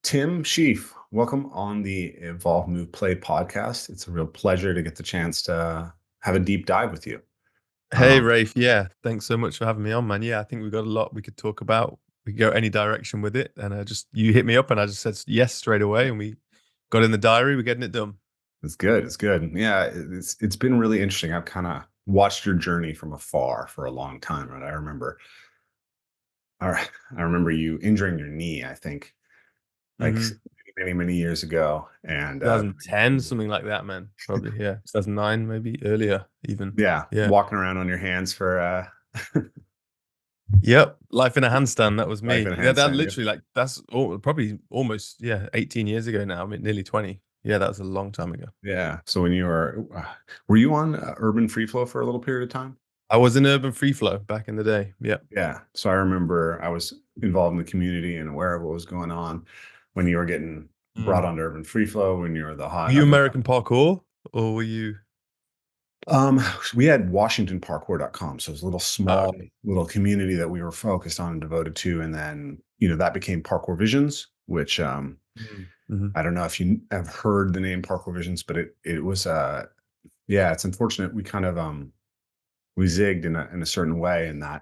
Tim Shieff, welcome on the Evolve Move Play podcast. It's a real pleasure to get the chance to have a deep dive with you. Hey, Um, Rafe. Yeah, thanks so much for having me on, man. Yeah, I think we've got a lot we could talk about. We could go any direction with it. And you hit me up and I just said yes straight away. And we got in the diary. We're getting it done. it's good. It's good. Yeah, it's been really interesting. I've kind of watched your journey from afar for a long time, right? I remember you injuring your knee. I think like Mm-hmm. many years ago, and 2010, something like that, man. Probably, yeah. 2009, maybe earlier, even. yeah, Yeah. walking around on your hands for Yep. Life in a handstand. That was life me. in a Yeah, that handstand. Yep. literally, probably almost, yeah, 18 years ago now. I mean, nearly 20. Yeah, that was a long time ago. Yeah. So when you were you on Urban Free Flow for a little period of time? I was in Urban Free Flow back in the day. Yeah. Yeah. So I remember I was involved in the community and aware of what was going on when you were getting brought Mm. onto Urban Free Flow, when you were the Were hot you up and American parkour or were you? um we had WashingtonParkour.com. So it was a little Oh, small okay. little community that we were focused on and devoted to. And then, that became Parkour Visions, which Mm-hmm. I don't know if you have heard the name Parkour Visions, but it was yeah, it's unfortunate we kind of we zigged in a certain way, in that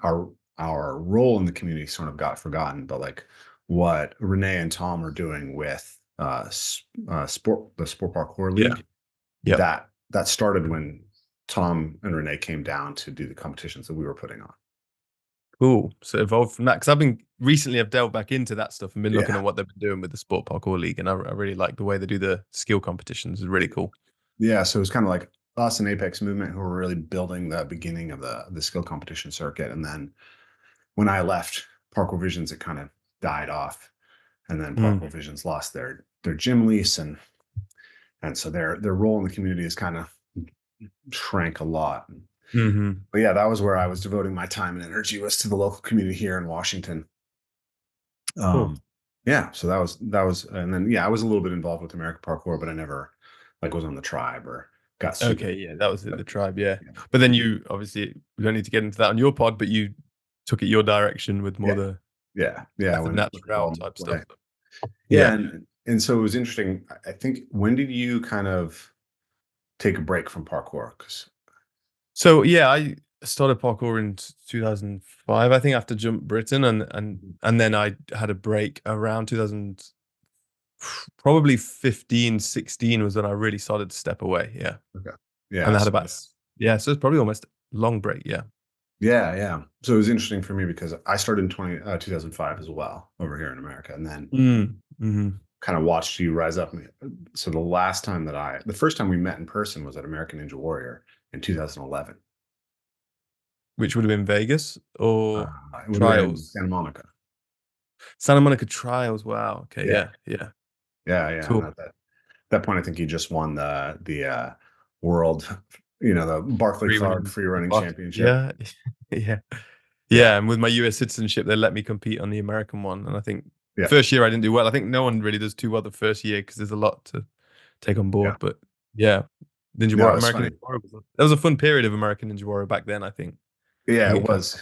our our role in the community sort of got forgotten. But like what Renee and Tom are doing with the Sport Parkour Yeah. League, Yep. that started when Tom and Renee came down to do the competitions that we were putting on. Cool. So evolved from that because I've delved back into that stuff and been looking Yeah, at what they've been doing with the Sport Parkour League, and I really like the way they do the skill competitions. It's really cool. yeah. So it was kind of like us and Apex Movement who were really building the beginning of the skill competition circuit. And then when I left Parkour Visions, it kind of died off. And then Mm. Parkour Visions lost their gym lease, and so their role in the community has kind of shrank a lot. Hmm. But yeah, that was where I was devoting my time and energy, was to the local community here in Washington. Cool. Yeah, so that was, and then yeah, I was a little bit involved with American Parkour, but I never like was on the tribe or got super. Okay. Yeah, that was it, But the tribe. Yeah, yeah, but then you obviously we don't need to get into that on your pod, but you took it your direction with more yeah, the yeah. method When natural involved in type stuff. play, yeah, Yeah. and so it was interesting. I think, when did you kind of take a break from parkour? Because So yeah, I started parkour in 2005, I think, after Jump Britain, and then I had a break around 2000, probably 15, 16 was when I really started to step away. Yeah, okay, and yeah, I had so about yeah, so it's probably almost a long break. Yeah. yeah, yeah. So it was interesting for me because I started in 2005 as well over here in America, and then Mm. Hmm. kind of watched you rise up. So the first time we met in person was at American Ninja Warrior in 2011. Which would have been Vegas or It would have been trials. Santa Monica. Santa Monica trials. Wow. Okay. Yeah, Yeah. Yeah. yeah. And Cool. at that point, I think you just won the world, the Barclay Free Card running. free running But championship. yeah. Yeah. Yeah, Yeah, and with my US citizenship, they let me compete on the American one. And I think yeah, first year I didn't do well. I think no one really does too well the first year because there's a lot to take on yeah. board. But yeah, No, it's American funny. Ninja Warrior that was a fun period of American Ninja Warrior back then. I Yeah, think it it kind was.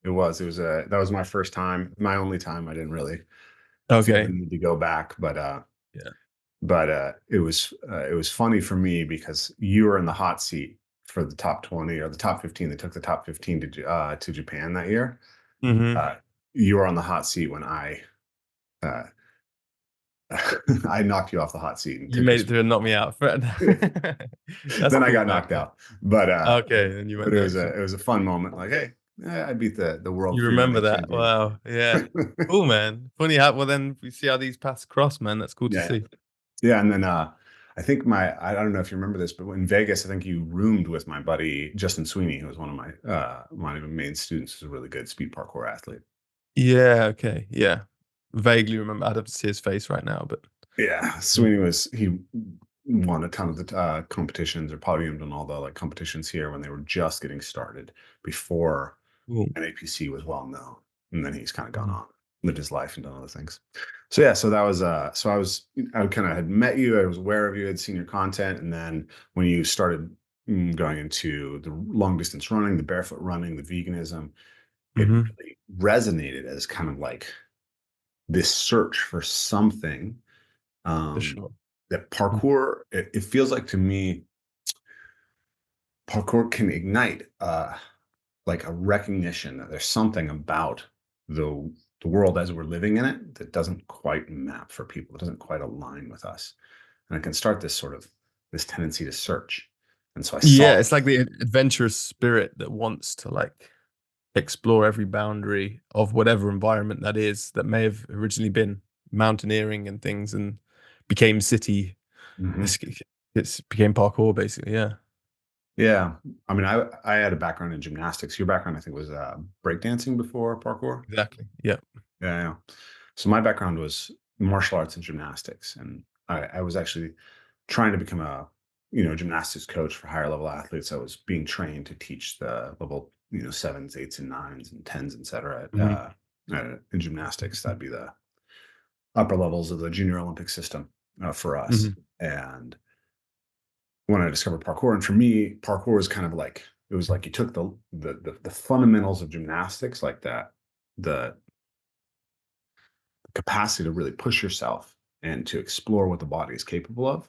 It was. It was that was my first time, my only time. I didn't really of feel the okay. need to go back, Yeah. it was funny for me because you were in the hot seat for the top 20 or the top 15. They took the top 15 to Japan that year. Hmm. Uh, you were on the hot seat when uh, I knocked you off the hot seat and You took you. made it through and knocked me out. That's Then I cool, got man. knocked out, but Okay, then you went it the was extra. a fun moment. Like, hey, I beat the world You free remember running that? champion. Wow. Yeah. Cool, man. Funny how well then we see how these paths cross, man. That's cool to Yeah, see. yeah, and then I think I don't know if you remember this, but in Vegas, I think you roomed with my buddy Justin Sweeney, who was one of my main students, who's a really good speed parkour athlete. Yeah, okay. Yeah. Vaguely remember. I'd have to see his face right now, but Yeah, yeah. he won a ton of the competitions, or podiumed on all the like competitions here when they were just getting started, before Cool. NAPC was well known. And then he's kind of gone Mhm. on, lived his life and done other things. So yeah, so that was so I kind of had met you, I was aware of you, had seen your content. And then when you started going into the long distance running, the barefoot running, the veganism, it Mhm. really resonated as kind of like this search for something, For um, sure. that Mhm. parkour, it feels like to me, parkour can ignite, like a recognition that there's something about the the world as we're living in it that doesn't quite map for people. It doesn't quite align with us, and it can start this sort of this tendency to search. And so I saw Yeah, it's like the adventurous spirit that wants to like explore every boundary of whatever environment that is that may have originally been mountaineering and things and became city. Mhm. It's, it's became parkour basically. Yeah, Yeah. I mean, I had a background in gymnastics. Your background, I think, was breakdancing before parkour. exactly. Yeah. Yeah, yeah. So my background was martial arts and gymnastics, and I was actually trying to become a gymnastics coach for higher level athletes. I was being trained to teach the level sevens, eights, and nines, and tens, etc. Mhm. In gymnastics. That'd be the upper levels of the junior Olympic system for us. Mhm. And when I discovered parkour, and for me, parkour was kind of like it was like you took the fundamentals of gymnastics, like that, the capacity to really push yourself and to explore what the body is capable of,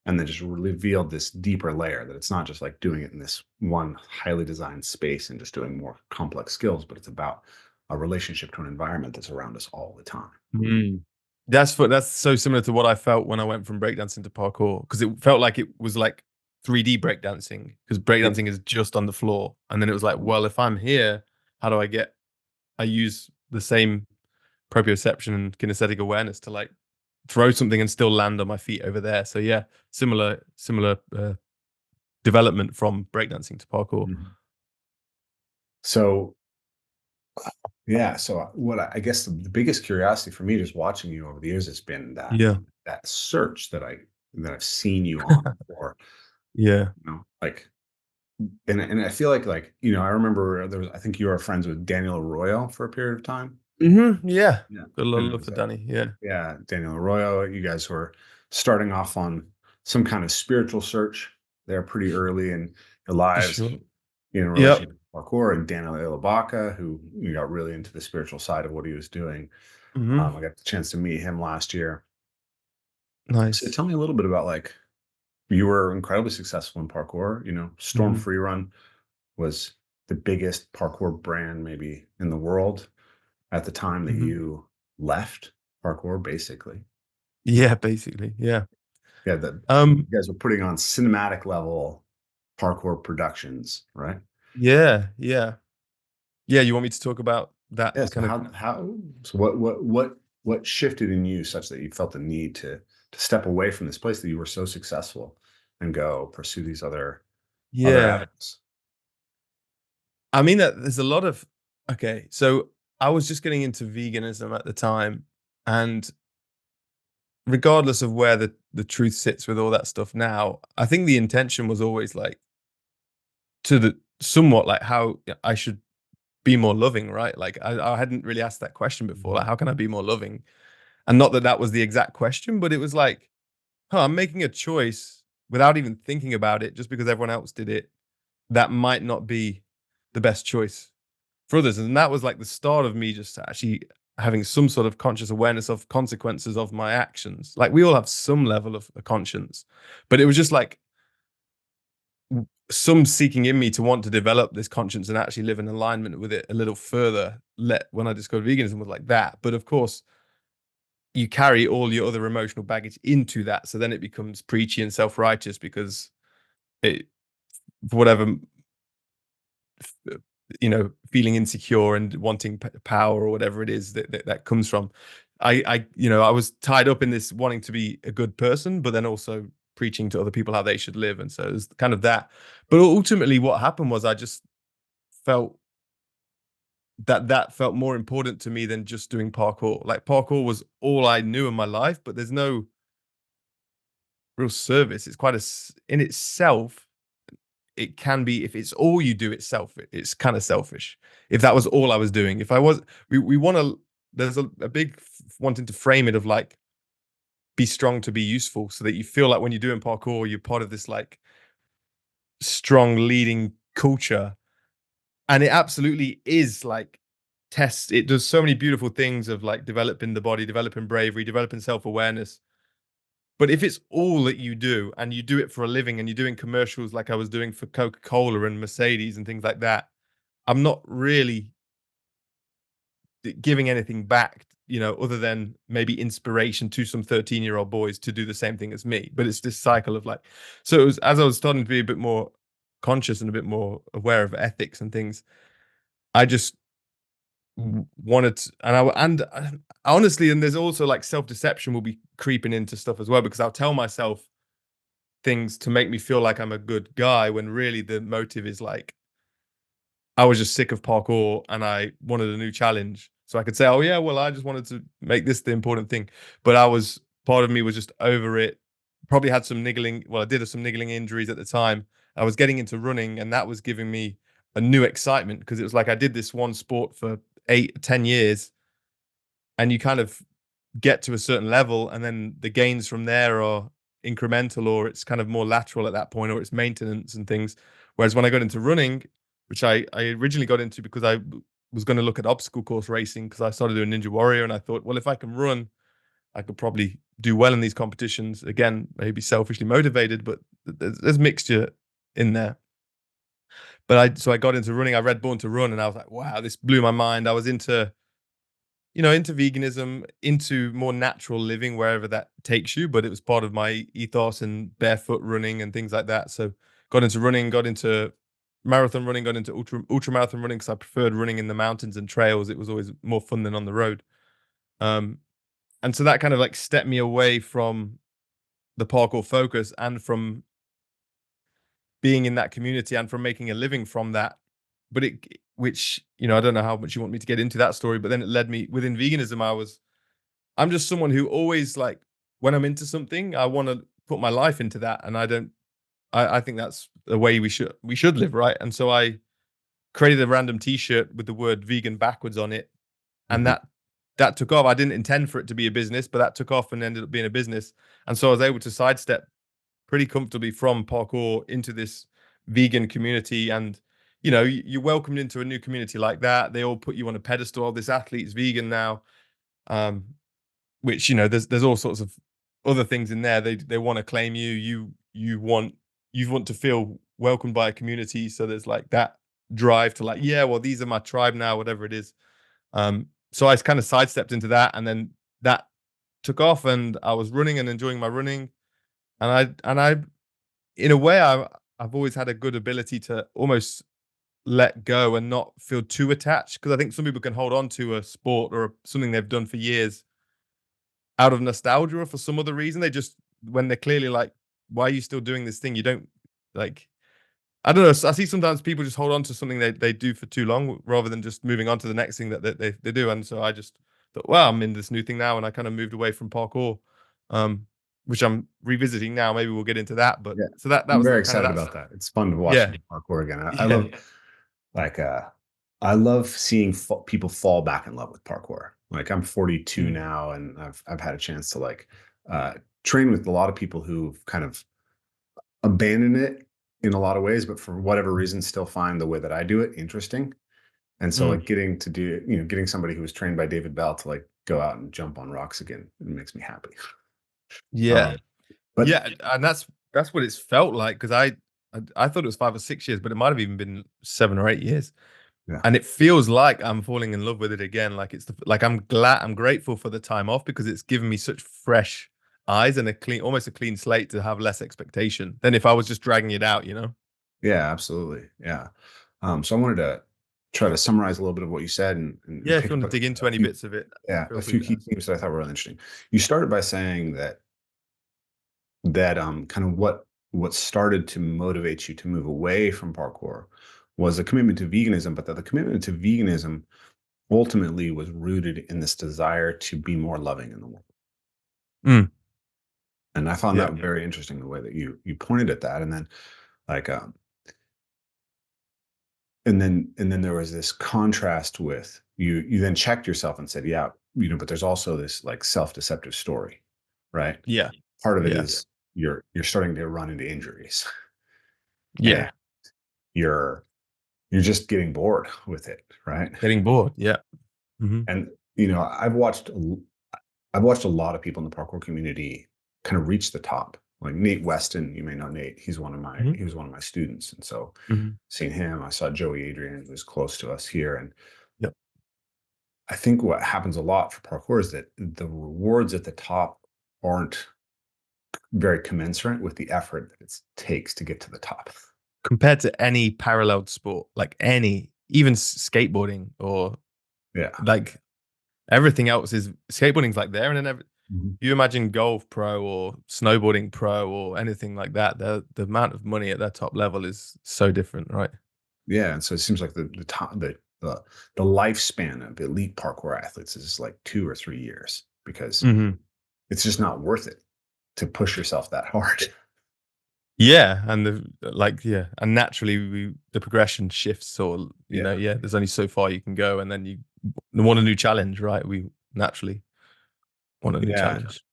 and then just revealed this deeper layer that it's not just like doing it in this one highly designed space and just doing more complex skills, but it's about a relationship to an environment that's around us all the time. Mm. That's so similar to what I felt when I went from breakdancing to parkour because it felt like it was like 3D breakdancing because Yeah. breakdancing is just on the floor, and then it was like, well, if I'm here, how do I get? I use the same proprioception and kinesthetic awareness to like throw something and still land on my feet over there. So yeah, similar development from breakdancing to parkour. Mhm. So yeah, so what I guess the biggest curiosity for me just watching you over the years has been Yeah, that search that I've seen you on for, yeah. like, and I feel like I remember there was I think you were friends with Daniel Arroyo for a period of time. Yeah. Yeah. Got a lot of And it love was for Danny. Yeah, yeah, Daniel Arroyo. You guys were starting off on some kind of spiritual search there pretty early in your for lives, sure. in Yep. relation to parkour, and Daniel Ilabaka, who got really into the spiritual side of what he was doing. Hmm. I got the chance to meet him last year. So Nice. tell me a little bit about like you were incredibly successful in parkour. Storm Hmm. Free Run was the biggest parkour brand maybe in the world at the time that Hmm. you left parkour, basically. Yeah, basically. Yeah. Yeah, that Um. you guys were putting on cinematic level parkour productions, right? Yeah. Yeah. Yeah. You want me to talk about that Yeah. So kind of? what shifted in you such that you felt the need to step away from this place that you were so successful and go pursue these other Yeah. avenues? I mean that there's a lot of okay. So I was just getting into veganism at the time, and regardless of where the truth sits with all that stuff now, I think the intention was always like to the somewhat like how I should be more loving, right? Like I hadn't really asked that question before. Like, Mhm. how can I be more loving? And not that that was the exact question, but it was like, huh, I'm making a choice without even thinking about it, just because everyone else did it. That might not be the best choice for others. And that was like the start of me just actually having some sort of conscious awareness of consequences of my actions. Like we all have some level of a conscience, but it was just like some seeking in me to want to develop this conscience and actually live in alignment with it a little further. Let when I discovered veganism was like that, but of course you carry all your other emotional baggage into that, so then it becomes preachy and self-righteous because it for whatever feeling insecure and wanting power or whatever it is that comes from. I was tied up in this wanting to be a good person, but then also preaching to other people how they should live, and so it was kind of that. But ultimately, what happened was I just felt that felt more important to me than just doing parkour. Like parkour was all I knew in my life, but there's no real service. It's quite in itself it can be if it's all you do itself it's kind of selfish if that was all I was doing if I was we want to there's a big wanting to frame it of like be strong to be useful so that you feel like when you're doing parkour you're part of this like strong leading culture and it absolutely is like tests, it does so many beautiful things of like developing the body, developing bravery, developing self-awareness. But if it's all that you do and you do it for a living and you're doing commercials like I was doing for Coca-Cola and Mercedes and things like that, I'm not really giving anything back, other than maybe inspiration to some 13-year-old boys to do the same thing as me. But it's this cycle of like, so it was as I was starting to be a bit more conscious and a bit more aware of ethics and things, I just wanted to, honestly, and there's also like self-deception will be creeping into stuff as well, because I'll tell myself things to make me feel like I'm a good guy when really the motive is like I was just sick of parkour and I wanted a new challenge. So I could say, oh yeah, well, I just wanted to make this the important thing. But part of me was just over it. Probably had some niggling. Well, I did have some niggling injuries at the time. I was getting into running, and that was giving me a new excitement, because it was like I did this one sport for 8, 10 years, and you kind of get to a certain level, and then the gains from there are incremental, or it's kind of more lateral at that point, or it's maintenance and things. Whereas when I got into running, which I originally got into because I was going to look at obstacle course racing, because I started doing Ninja Warrior, and I thought, well, if I can run, I could probably do well in these competitions. Again, maybe selfishly motivated, but there's mixture in there. But I got into running. I read Born to Run, and I was like, wow, this blew my mind. I was into veganism, into more natural living, wherever that takes you. But it was part of my ethos, and barefoot running and things like that. So got into running, got into marathon running, got into ultra marathon running, because I preferred running in the mountains and trails. It was always more fun than on the road. Um, and so that kind of like stepped me away from the parkour focus, and from being in that community, and from making a living from that. But which, I don't know how much you want me to get into that story, but then it led me within veganism. I'm just someone who always, like, when I'm into something, I want to put my life into that. And I think that's the way we should live. Right. And so I created a random t-shirt with the word vegan backwards on it. And Mhm. that took off. I didn't intend for it to be a business, but that took off and ended up being a business. And so I was able to sidestep pretty comfortably from parkour into this vegan community. And you're welcomed into a new community like that. They all put you on a pedestal. This athlete's vegan now, um, which, there's all sorts of other things in there. They want to claim you. You want to feel welcomed by a community. So there's like that drive to, like, yeah, well, these are my tribe now, whatever it is. So I kind of sidestepped into that, and then that took off, and I was running and enjoying my running. And I in a way, I've always had a good ability to almost let go and not feel too attached, because I think some people can hold on to a sport or something they've done for years out of nostalgia, or for some other reason. They just, when they're clearly like, why are you still doing this thing? You don't, like, I don't know. I see sometimes people just hold on to something they do for too long, rather than just moving on to the next thing that they do. And so I just thought, well, I'm in this new thing now, and I kind of moved away from parkour, um, which I'm revisiting now. Maybe we'll get into that. But Yeah, so that I'm was very kind of excited that's about that. It's fun to watch yeah. new parkour again. I Yeah. love like I love seeing people fall back in love with parkour. Like, I'm 42 Mm. now, and I've had a chance to, like, uh, train with a lot of people who've kind of abandoned it in a lot of ways, but for whatever reason still find the way that I do it interesting. And so, Mm. like, getting somebody who was trained by David Bell to, like, go out and jump on rocks again, it makes me happy. Yeah. Um, but Yeah. And that's what it's felt like, because I thought it was 5 or 6 years, but it might have even been 7 or 8 years. yeah, And it feels like I'm falling in love with it again. Like like I'm grateful for the time off, because it's given me such fresh eyes and almost a clean slate, to have less expectation than if I was just dragging it out. yeah, absolutely. Yeah. So I wanted to try to summarize a little bit of what you said, and Yeah. If pick you up want to dig into a any few, bits of it, yeah, feel a free few to key ask. themes that I thought were really interesting. You started by saying that kind of what started to motivate you to move away from parkour was a commitment to veganism, but that the commitment to veganism ultimately was rooted in this desire to be more loving in the world. Mm. And I found Yeah. that very interesting, the way that you pointed at that. And then, like, and then there was this contrast with you then checked yourself and said, yeah, but there's also this, like, self-deceptive story, right? Yeah. Part of it Yeah. is you're starting to run into injuries, and Yeah. you're you're just getting bored with it, right? Getting bored. Yeah. Mhm. And I've watched a lot of people in the parkour community kind of reach the top. Like Nate Weston, you may know Nate. Mhm. He was one of my students, and so Mhm. seeing him, I saw Joey Adrian, who's close to us here, and Yep. I think what happens a lot for parkour is that the rewards at the top aren't very commensurate with the effort that it takes to get to the top. Compared to any paralleled sport, like any, even skateboarding or Yeah. like everything else is skateboarding's like there, and then Mhm. you imagine golf pro or snowboarding pro or anything like that, the amount of money at that top level is so different, right? Yeah, and so it seems like the lifespan of elite parkour athletes is like 2 or 3 years because Mhm. it's just not worth it to push yourself that hard. Yeah, and yeah, and naturally the progression shifts, or Yeah. yeah, there's only so far you can go, and then you want a new challenge, right? We naturally want a new Yeah. challenge.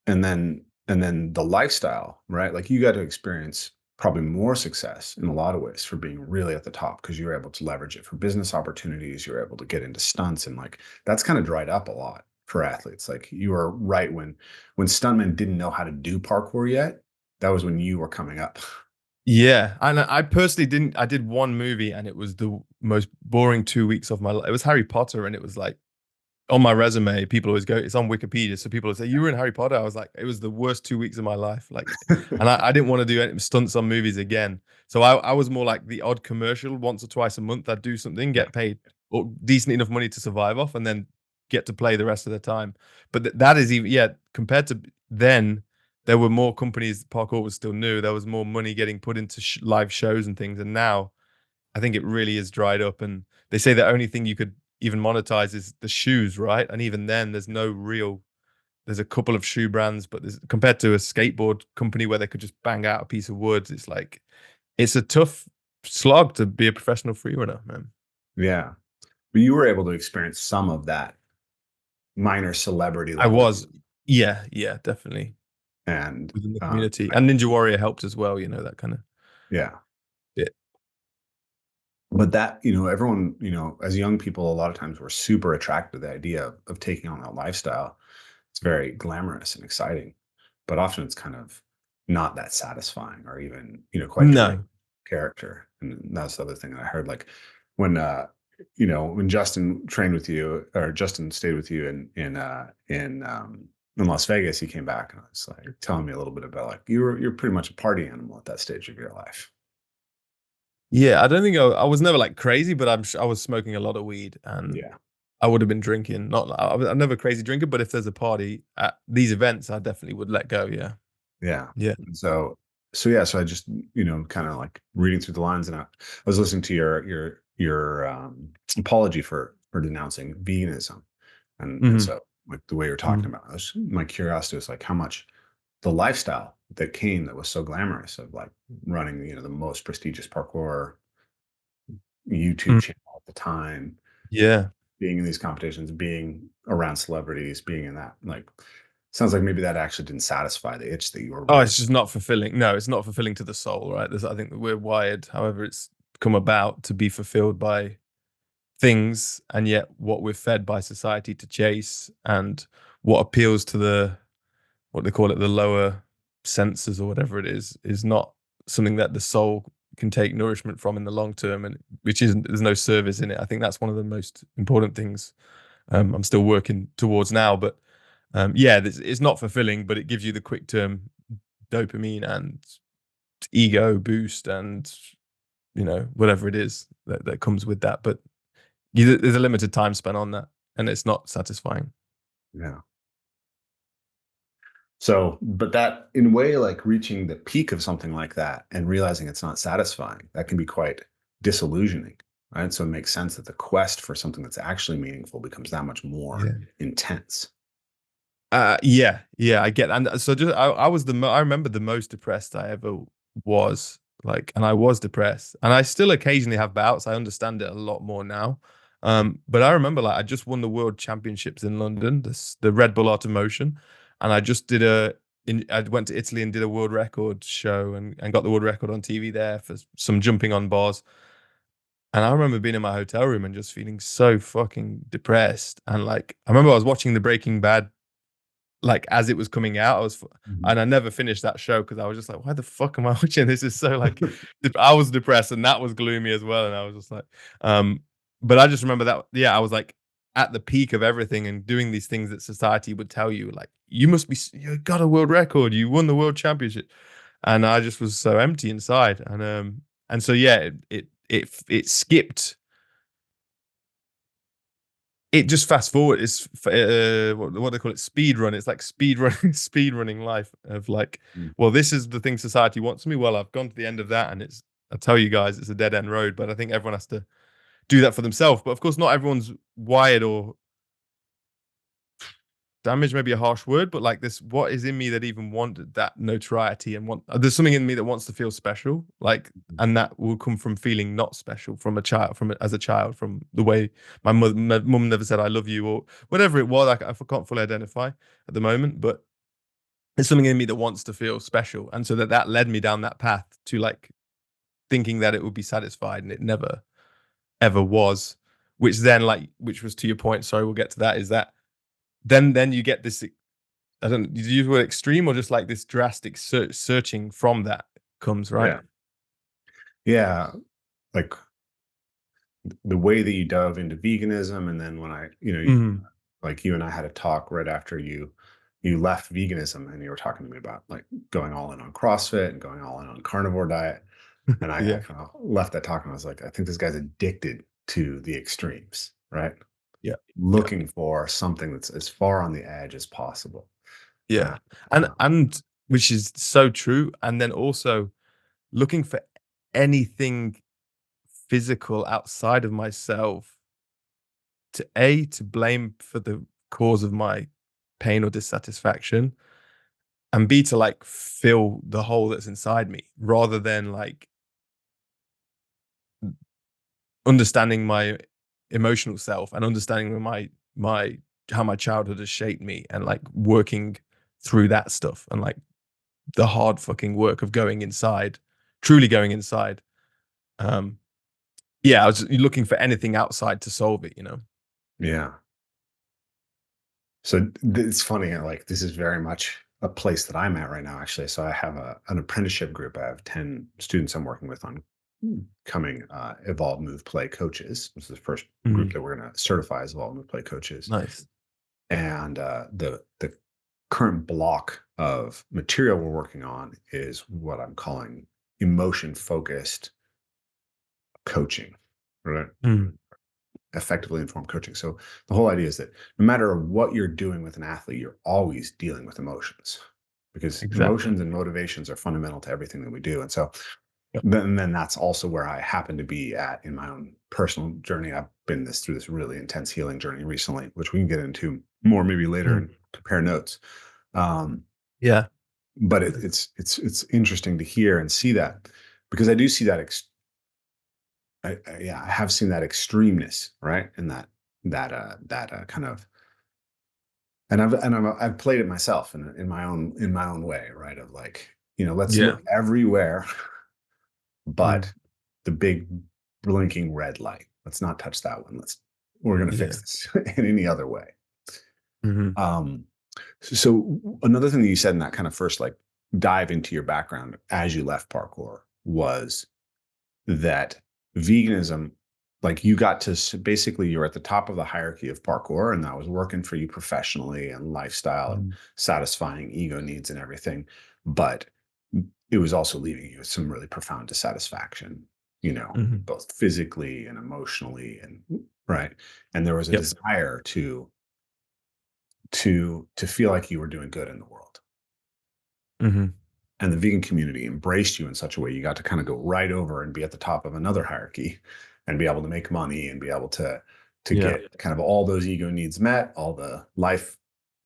And then the lifestyle, right? Like you got to experience probably more success in a lot of ways for being really at the top because you're able to leverage it for business opportunities. You're able to get into stunts, and like that's kind of dried up a lot for athletes. Like you were right when stuntmen didn't know how to do parkour yet. That was when you were coming up. Yeah, and I personally didn't. I did one movie, and it was the most boring 2 weeks of my life. It was Harry Potter, and it was like on my resume, people always go, it's on Wikipedia. So people would say, you were in Harry Potter. I was like, it was the worst 2 weeks of my life. Like, and I didn't want to do any stunts on movies again. So I was more like the odd commercial once or twice a month. I'd do something, Yeah. get paid or decent enough money to survive off, and then get to play the rest of the time. But that is even, yeah, compared to then, there were more companies, parkour was still new. There was more money getting put into live shows and things. And now I think it really is dried up. And they say the only thing you could even monetize is the shoes, right? And even then, there's no real. There's a couple of shoe brands, but there's compared to a skateboard company where they could just bang out a piece of wood. It's like it's a tough slog to be a professional free runner, man. Yeah. But you were able to experience some of that minor celebrity I level was, yeah, yeah, definitely and within the um community, and Ninja Warrior helped as well. You know, that kind of yeah. bit. But that, everyone, as young people, a lot of times we're super attracted to the idea of taking on that lifestyle. It's very glamorous and exciting, but often it's kind of not that satisfying or even, quite draining No. character. And that's the other thing that I heard. Like when when Justin trained with you or Justin stayed with you in Las Vegas, he came back and I was like telling me a little bit about like you're pretty much a party animal at that stage of your life. Yeah, I don't think I was never like crazy, but I was smoking a lot of weed, and Yeah. I would have been drinking. Not I'm never a crazy drinker, but if there's a party at these events, I definitely would let go. Yeah, Yeah. yeah. And so I just, kind of like reading through the lines and I was listening to your apology for denouncing veganism. And Hmm. so like the way you're talking Hmm. about it, my curiosity was like how much the lifestyle that came that was so glamorous of like running, the most prestigious parkour YouTube channel at the time, Yeah. being in these competitions, being around celebrities, being in that like sounds like maybe that actually didn't satisfy the itch that you were Oh, really. it's just not fulfilling. No, it's not fulfilling to the soul, right? I think that we're wired, however it's come about, to be fulfilled by things, and yet what we're fed by society to chase, and what appeals to what they call it, the lower senses or whatever it is not something that the soul can take nourishment from in the long term, and which isn't, there's no service in it. I think that's one of the most important things I'm still working towards now. But yeah, it's not fulfilling, but it gives you the quick term dopamine and ego boost, and whatever it is that comes with that. But there's a limited time spent on that, and it's not satisfying. Yeah. So, but that in a way, like reaching the peak of something like that and realizing it's not satisfying, that can be quite disillusioning, right? So it makes sense that the quest for something that's actually meaningful becomes that much more Yeah. intense. Yeah, yeah, I get. And so just I was I remember the most depressed I ever was, like, and I was depressed, and I still occasionally have bouts. I understand it a lot more now. But I remember, like, I just won the world championships in London, the Red Bull Automotion, and I just did I went to Italy and did a world record show, and got the world record on TV there for some jumping on bars. And I remember being in my hotel room and just feeling so fucking depressed. And like, I remember I was watching the Breaking Bad, like as it was coming out, Mhm. and I never finished that show because I was just like, why the fuck am I watching? This is so like, I was depressed and that was gloomy as well. And I was just like, um, but I just remember that, yeah, I was like at the peak of everything and doing these things that society would tell you, like, you got a world record, you won the world championship. And I just was so empty inside. And so, yeah, it skipped, it just fast forward. It's what they call it, speed run. It's like speed running, speed running life of like, Mm. well, this is the thing society wants me. Well, I've gone to the end of that, and it's, I tell you guys, it's a dead end road. But I think everyone has to do that for themselves. But of course, not everyone's wired, or damage may be a harsh word, but like this, what is in me that even wanted that notoriety and there's something in me that wants to feel special, like, and that will come from feeling not special from a child, as a child, from the way my mum never said I love you or whatever it was. I can't fully identify at the moment, but there's something in me that wants to feel special, and so that led me down that path to like thinking that it would be satisfied, and it never ever was. Which then, like, which was to your point. Sorry, we'll get to that. Is that then you get this, I don't, did you use the word extreme or just like this drastic searching from that comes, right? Yeah. Yeah. Like the way that you dove into veganism, and then when I, Mm. like you and I had a talk right after you left veganism, and you were talking to me about like going all in on CrossFit and going all in on carnivore diet. And I Yeah. kind of left that talk and I was like, I think this guy's addicted to the extremes, right? Yeah. Yeah. Looking for something that's as far on the edge as possible. Yeah. Uh, And uh, which is so true. And then also looking for anything physical outside of myself to blame for the cause of my pain or dissatisfaction, and B, to like fill the hole that's inside me, rather than like understanding my emotional self and understanding my how my childhood has shaped me, and like working through that stuff, and like the hard fucking work of going inside, truly going inside. um yeah, I was looking for anything outside to solve it, you know. yeah. So it's funny, like this is very much a place that I'm at right now, actually. So I have an apprenticeship group. I have 10 students I'm working with on becoming Evolve Move Play coaches. This is the first group Mhm. that we're going to certify as Evolve Move Play coaches. Nice. And the current block of material we're working on is what I'm calling emotion focused coaching, right? Mm. Effectively informed coaching. So the whole idea is that no matter what you're doing with an athlete, you're always dealing with emotions, because Exactly. emotions and motivations are fundamental to everything that we do. And so Yep. then that's also where I happen to be at in my own personal journey. I've been through this really intense healing journey recently, which we can get into more maybe later Mm. and compare notes. Um, Yeah. but it's interesting to hear and see that, because I do see that yeah, I have seen that extremeness, right? And that kind of, I've played it myself in my own way, right? Of like, let's Yeah. look everywhere Mm. but the big blinking red light. Let's not touch that one. We're going to Yeah. fix this in any other way. Hmm. Um, so another thing that you said in that kind of first like dive into your background as you left parkour was that veganism, like you got to basically you're at the top of the hierarchy of parkour, and that was working for you professionally and lifestyle and Mm. satisfying ego needs and everything, but it was also leaving you with some really profound dissatisfaction, Hmm. both physically and emotionally, and right, and there was a Yep. desire to feel like you were doing good in the world, Hmm. and the vegan community embraced you in such a way you got to kind of go right over and be at the top of another hierarchy and be able to make money and be able to Yeah. get kind of all those ego needs met, all the life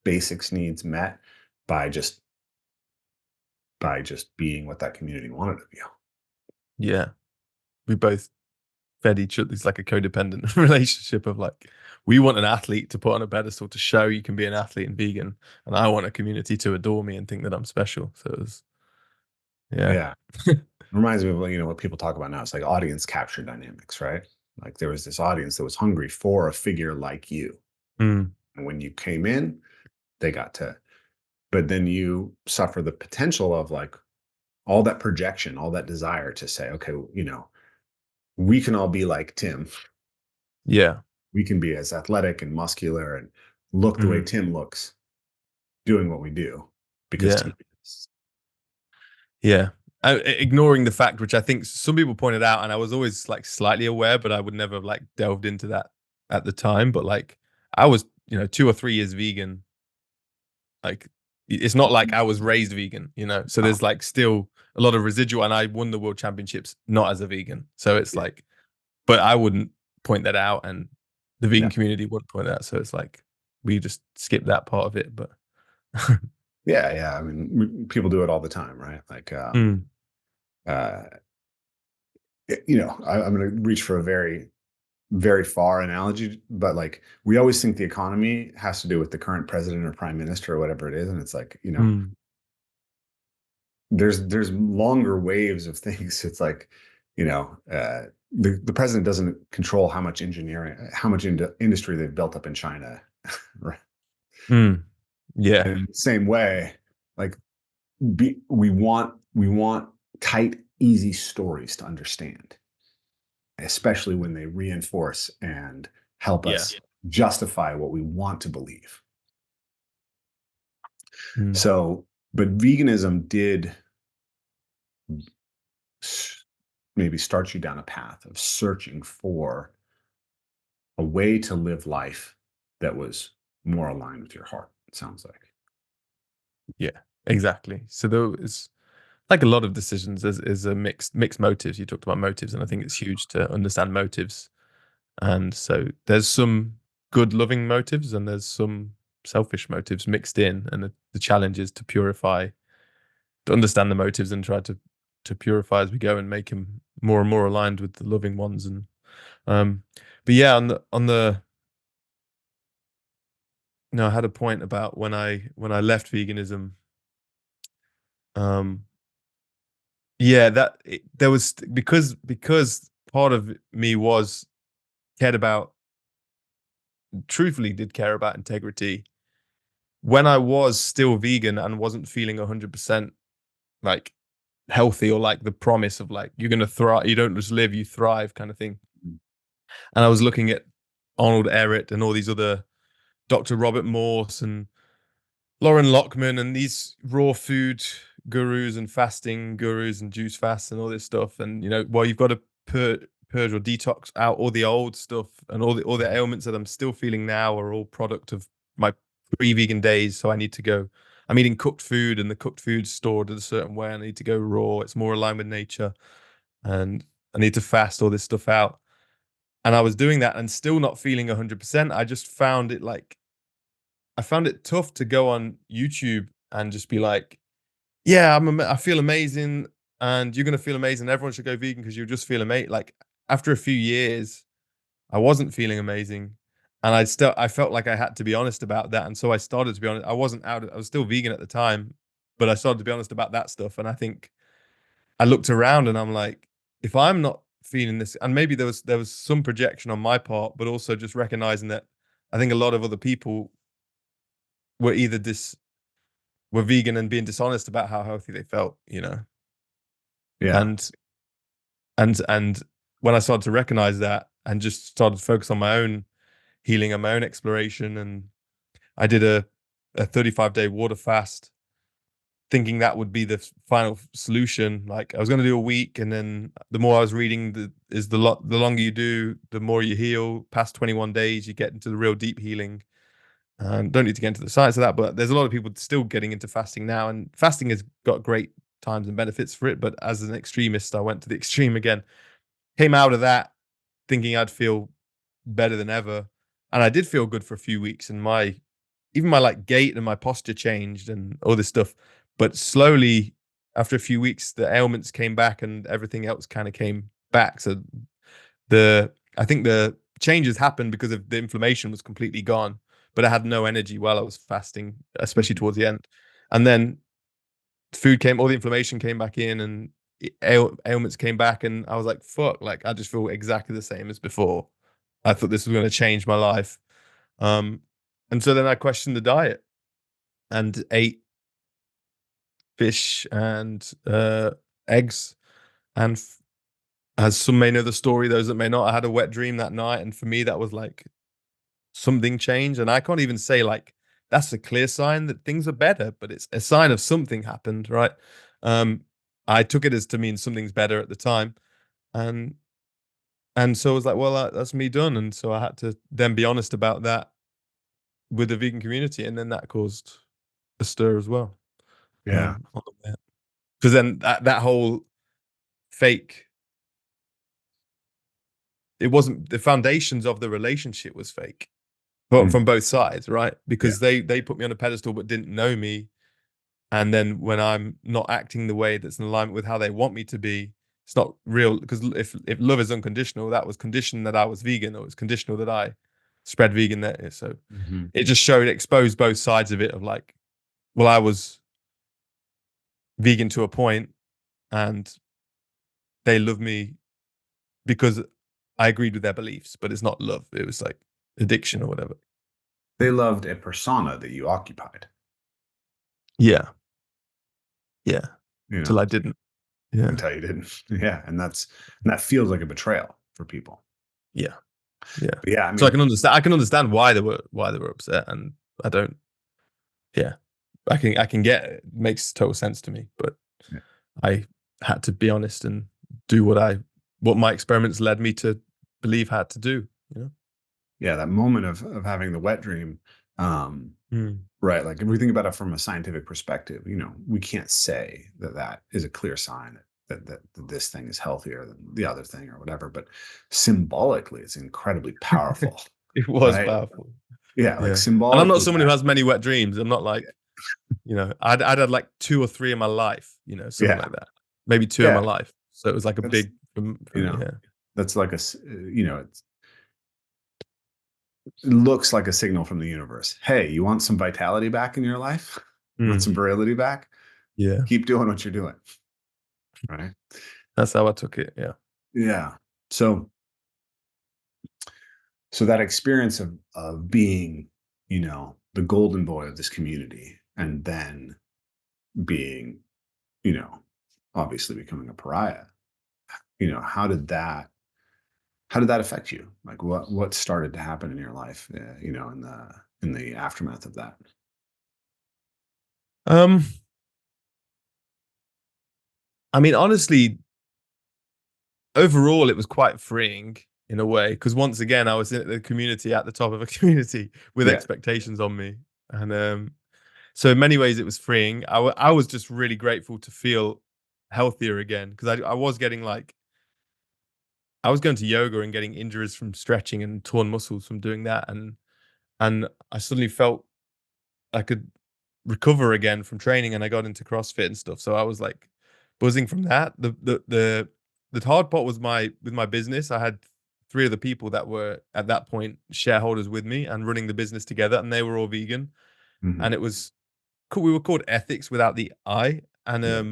basics needs met by just being what that community wanted of you. Yeah. We both fed each other. It's like a codependent relationship of like, we want an athlete to put on a pedestal to show you can be an athlete and vegan, and I want a community to adore me and think that I'm special. So it was, yeah. Yeah. Reminds me of what people talk about now. It's like audience capture dynamics, right? Like there was this audience that was hungry for a figure like you. Mm. And when you came in, they got to, but then you suffer the potential of like all that projection, all that desire to say, okay, we can all be like Tim. Yeah. We can be as athletic and muscular and look the way Mm. Tim looks doing what we do because Yeah. Tim is. Yeah. Ignoring the fact, which I think some people pointed out, and I was always like slightly aware, but I would never have like delved into that at the time. But like I was, 2 or 3 years vegan. Like it's not like I was raised vegan. So Oh, there's like still a lot of residual, and I won the world championships not as a vegan. So it's yeah. like, but I wouldn't point that out, and the Yeah. vegan community wouldn't point that out. So it's like we just skip that part of it. But Yeah. Yeah. I mean, people do it all the time, right? Like, Mm, uh, I'm going to reach for a very, very far analogy, but like we always think the economy has to do with the current president or prime minister or whatever it is. And it's like, mm, there's longer waves of things. It's like, the president doesn't control how much engineering, how much industry they've built up in China. Right. mm. Yeah. And same way, like we want tight, easy stories to understand, especially when they reinforce and help Yeah. us justify what we want to believe. Mm, So, but veganism did maybe start you down a path of searching for a way to live life that was more aligned with your heart, it sounds like. yeah. Exactly. So there is like a lot of decisions is a mixed motives. You talked about motives, and I think it's huge to understand motives. And so there's some good loving motives and there's some selfish motives mixed in. And the challenge is to purify, to understand the motives and try to purify as we go and make them more and more aligned with the loving ones. And um but yeah, on the I had a point about when I left veganism. Um yeah, there was because part of me was cared about, truthfully did care about integrity when I was still vegan and wasn't feeling 100% like healthy, or like the promise of like you're gonna thrive, you don't just live, you thrive kind of thing. And I was looking at Arnold Ehret and all these other Dr. Robert Morse and Lauren Lockman and these raw food gurus and fasting gurus and juice fasts and all this stuff. And you've got to purge or detox out all the old stuff, and all the ailments that I'm still feeling now are all product of my pre-vegan days. So I need to go. I'm eating cooked food, and the cooked food's stored in a certain way. I need to go raw. It's more aligned with nature, and I need to fast all this stuff out. And I was doing that and still not feeling 100%. I found it tough to go on YouTube and just be like, yeah, I feel amazing, and you're gonna feel amazing. Everyone should go vegan because you'll just feel amazing. Like after a few years, I wasn't feeling amazing, and I felt like I had to be honest about that, and so I started to be honest. I was still vegan at the time, but I started to be honest about that stuff. And I think I looked around and I'm like, if I'm not feeling this, and maybe there was some projection on my part, but also just recognizing that I think a lot of other people were either were vegan and being dishonest about how healthy they felt. Yeah. And and when I started to recognize that and just started to focus on my own healing and my own exploration, and I did a 35-day water fast, thinking that would be the final solution. Like I was going to do a week, and then the more I was reading, the longer you do, the more you heal. Past 21 days, you get into the real deep healing. Don't need to get into the science of that, but there's a lot of people still getting into fasting now, and fasting has got great times and benefits for it. But as an extremist, I went to the extreme again. Came out of that thinking I'd feel better than ever, and I did feel good for a few weeks, and my like gait and my posture changed and all this stuff. But slowly, after a few weeks, the ailments came back and everything else kind of came back. So I think the changes happened because of the inflammation was completely gone, but I had no energy while I was fasting, especially towards the end. And then all the inflammation came back in, and ailments came back, and I was like, fuck, like I just feel exactly the same as before. I thought this was going to change my life. Um, and so then I questioned the diet and ate fish and eggs. And as some may know the story, those that may not, I had a wet dream that night. And for me, that was like something changed. And I can't even say like that's a clear sign that things are better, but it's a sign of something happened, right? Um, I took it as to mean something's better at the time. And so I was like, well, that's me done. And so I had to then be honest about that with the vegan community. And then that caused a stir as well. Yeah. On the way. Because then that whole fake, it wasn't the foundations of the relationship was fake, but Mm. from both sides, right? Yeah. Because they put me on a pedestal but didn't know me. And then when I'm not acting the way that's in alignment with how they want me to be, it's not real. Because if love is unconditional, that was conditioned that I was vegan, or it's conditional that I spread vegan there. So Mhm. it just showed, exposed both sides of it of like, well, I was vegan to a point and they love me because I agreed with their beliefs, but it's not love. It was like addiction or whatever. They loved a persona that you occupied, Yeah. Yeah. you Till know, I didn't. Yeah. until you didn't. Yeah, and that feels like a betrayal for people. Yeah. Yeah. But yeah, I So mean, I can understand why they were upset. And I don't, yeah. I can get it. It makes total sense to me. But yeah, I had to be honest and do what my experiments led me to believe I had to do, you know? yeah, that moment of having the wet dream, um, Mm. right? Like if we think about it from a scientific perspective, we can't say that that is a clear sign that this thing is healthier than the other thing or whatever. But symbolically, it's incredibly powerful, It was right? powerful. Yeah, like Yeah. And I'm not symbolically someone who that. has many wet dreams. I'm not like, I'd had like two or three in my life, something Yeah, like that. Maybe two in my yeah, life. So it was like a that's big for you me, know, yeah. that's like it looks like a signal from the universe. Hey, you want some vitality back in your life? You want Mm. some virility back? Yeah. Keep doing what you're doing, right? That's how I took it. Yeah. Yeah. So that experience of being, the golden boy of this community, and then being, you know, obviously becoming a pariah, how did that affect you? Like what started to happen in your life, in the aftermath of that? Um, I mean, honestly, overall, it was quite freeing in a way because once again, I was in the community at the top of a community with Yeah. expectations on me, and so in many ways, it was freeing. I was just really grateful to feel healthier again because I was getting like I was going to yoga and getting injuries from stretching and torn muscles from doing that, and I suddenly felt I could recover again from training, and I got into CrossFit and stuff. So I was like buzzing from that. The hard part was with my business. I had three of the people that were at that point shareholders with me and running the business together, and they were all vegan. And Hmm. it was cool. We were called Ethics without the I, Yeah.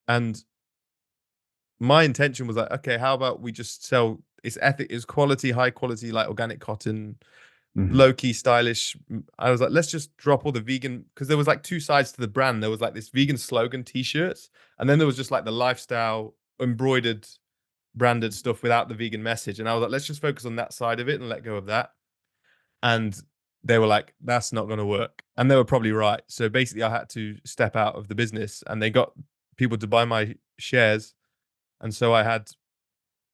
and my intention was like, okay, how about we just sell it's quality, high quality, like organic cotton, Hmm. low key stylish. I was like, let's just drop all the vegan because there was like two sides to the brand. There was like this vegan slogan t-shirts, and then there was just like the lifestyle embroidered branded stuff without the vegan message. And I was like, let's just focus on that side of it and let go of that. And they were like, that's not going to work. And they were probably right. So basically, I had to step out of the business, and they got people to buy my shares. And so I had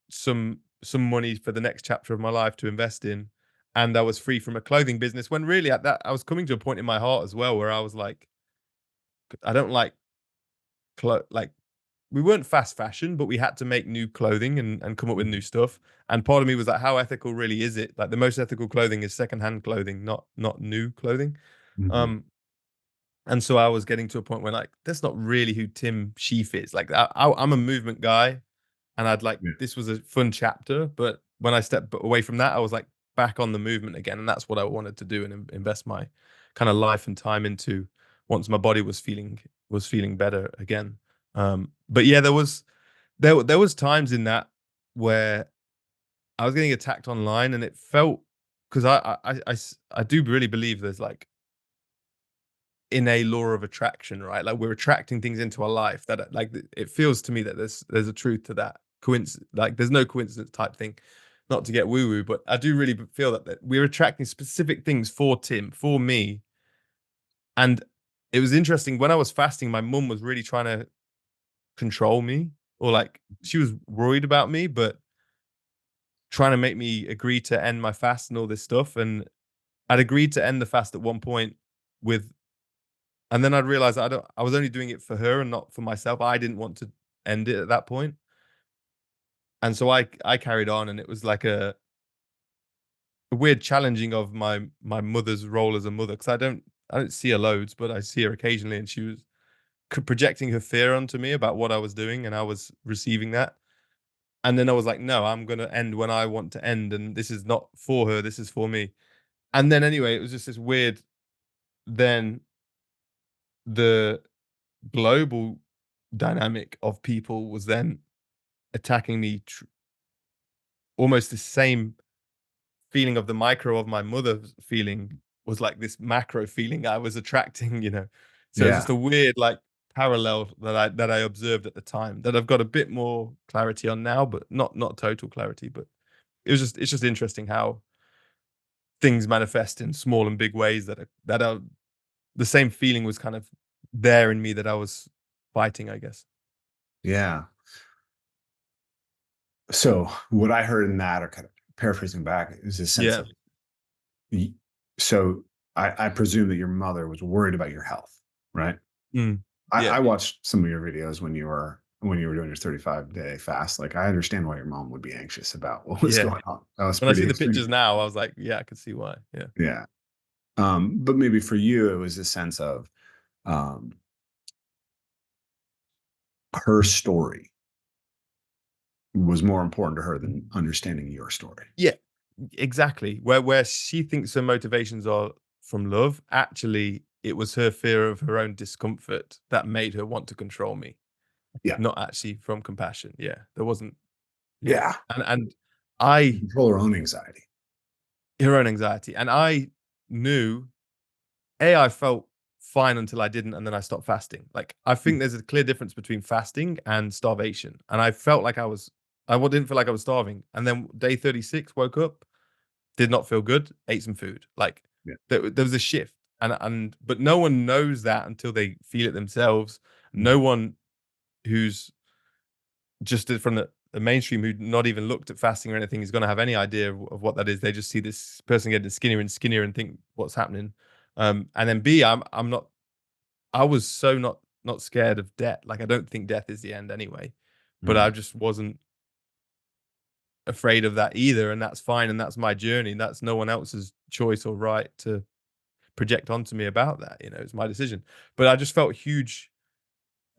some money for the next chapter of my life to invest in, and I was free from a clothing business when really at that I was coming to a point in my heart as well where I was like, I don't like like we weren't fast fashion, but we had to make new clothing and come up with new stuff. And part of me was like, how ethical really is it? Like the most ethical clothing is secondhand clothing, not new clothing. Hmm. Um, and so I was getting to a point where like that's not really who Tim Shieff is. Like I'm a movement guy, and I'd like Yeah. this was a fun chapter, but when I stepped away from that, I was like back on the movement again, and that's what I wanted to do and invest my kind of life and time into once my body was feeling better again. But yeah, there was times in that where I was getting attacked online, and it felt, because I do really believe there's like in a law of attraction, right? Like we're attracting things into our life that like it feels to me that there's a truth to that. Coincidence, like there's no coincidence type thing. Not to get woo woo, but I do really feel that we're attracting specific things for Tim, for me. And it was interesting when I was fasting, my mum was really trying to control me, or like she was worried about me, but trying to make me agree to end my fast and all this stuff. And I'd agreed to end the fast at one point with, and then I'd realized I was only doing it for her and not for myself. I didn't want to end it at that point. And so I carried on, and it was like a weird challenging of my mother's role as a mother, because I don't see her loads, but I see her occasionally, and she was projecting her fear onto me about what I was doing, and I was receiving that. And then I was like, no, I'm gonna end when I want to end, and this is not for her, this is for me. And then anyway, it was just this weird. Then the global dynamic of people was then attacking me, almost the same feeling of the micro of my mother's feeling was like this macro feeling I was attracting, you know. So it's just Yeah. a weird like parallel that I observed at the time that I've got a bit more clarity on now, but not total clarity. But it's just interesting how things manifest in small and big ways that are the same feeling was kind of there in me that I was fighting, I guess. Yeah. So what I heard in that, or kind of paraphrasing back, is a sense Yeah. of y- so I presume that your mother was worried about your health, right? Mm. I Yeah. watched some of your videos when you were doing your 35-day fast. Like I understand why your mom would be anxious about what was Yeah. going on. That was When I pretty see the extreme. pictures now, I was like, yeah, I could see why. Yeah. Yeah. But maybe for you, it was a sense of um, her story was more important to her than understanding your story. Yeah, exactly. Where she thinks her motivations are from love, actually, it was her fear of her own discomfort that made her want to control me, Yeah. not actually from compassion. Yeah, there wasn't. Yeah, Yeah. and I Control her own anxiety. her own anxiety, and I knew I felt fine until I didn't, and then I stopped fasting. Like I think there's a clear difference between fasting and starvation, and I felt like I didn't feel like I was starving, and then day 36 woke up, did not feel good, ate some food. Like Yeah. there was a shift. And but no one knows that until they feel it themselves. Mhm. No one who's just from the mainstream who not even looked at fasting or anything is going to have any idea of what that is. They just see this person getting skinnier and skinnier and think what's happening. And then B, I'm not. I was so not scared of death. Like I don't think death is the end anyway. But I Mhm. just wasn't afraid of that either, and that's fine. And that's my journey. That's no one else's choice or right to project onto me about that. You know, it's my decision. But I just felt huge,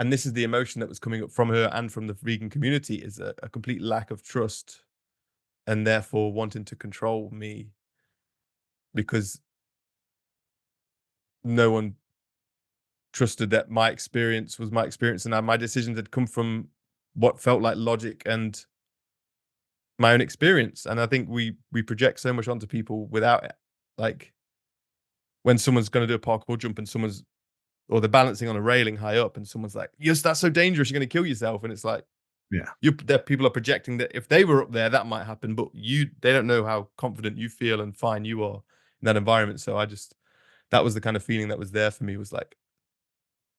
and this is the emotion that was coming up from her and from the vegan community, is a complete lack of trust, and therefore wanting to control me because no one trusted that my experience was my experience, and my decisions had come from what felt like logic and my own experience. And I think we project so much onto people without it. Like when someone's going to do a parkour jump and someone's, or they're balancing on a railing high up, and someone's like, yes, that's so dangerous, you're going to kill yourself. And it's like, Yeah. that people are projecting that if they were up there, that might happen, but they don't know how confident you feel and fine you are in that environment. So that was the kind of feeling that was there for me, was like,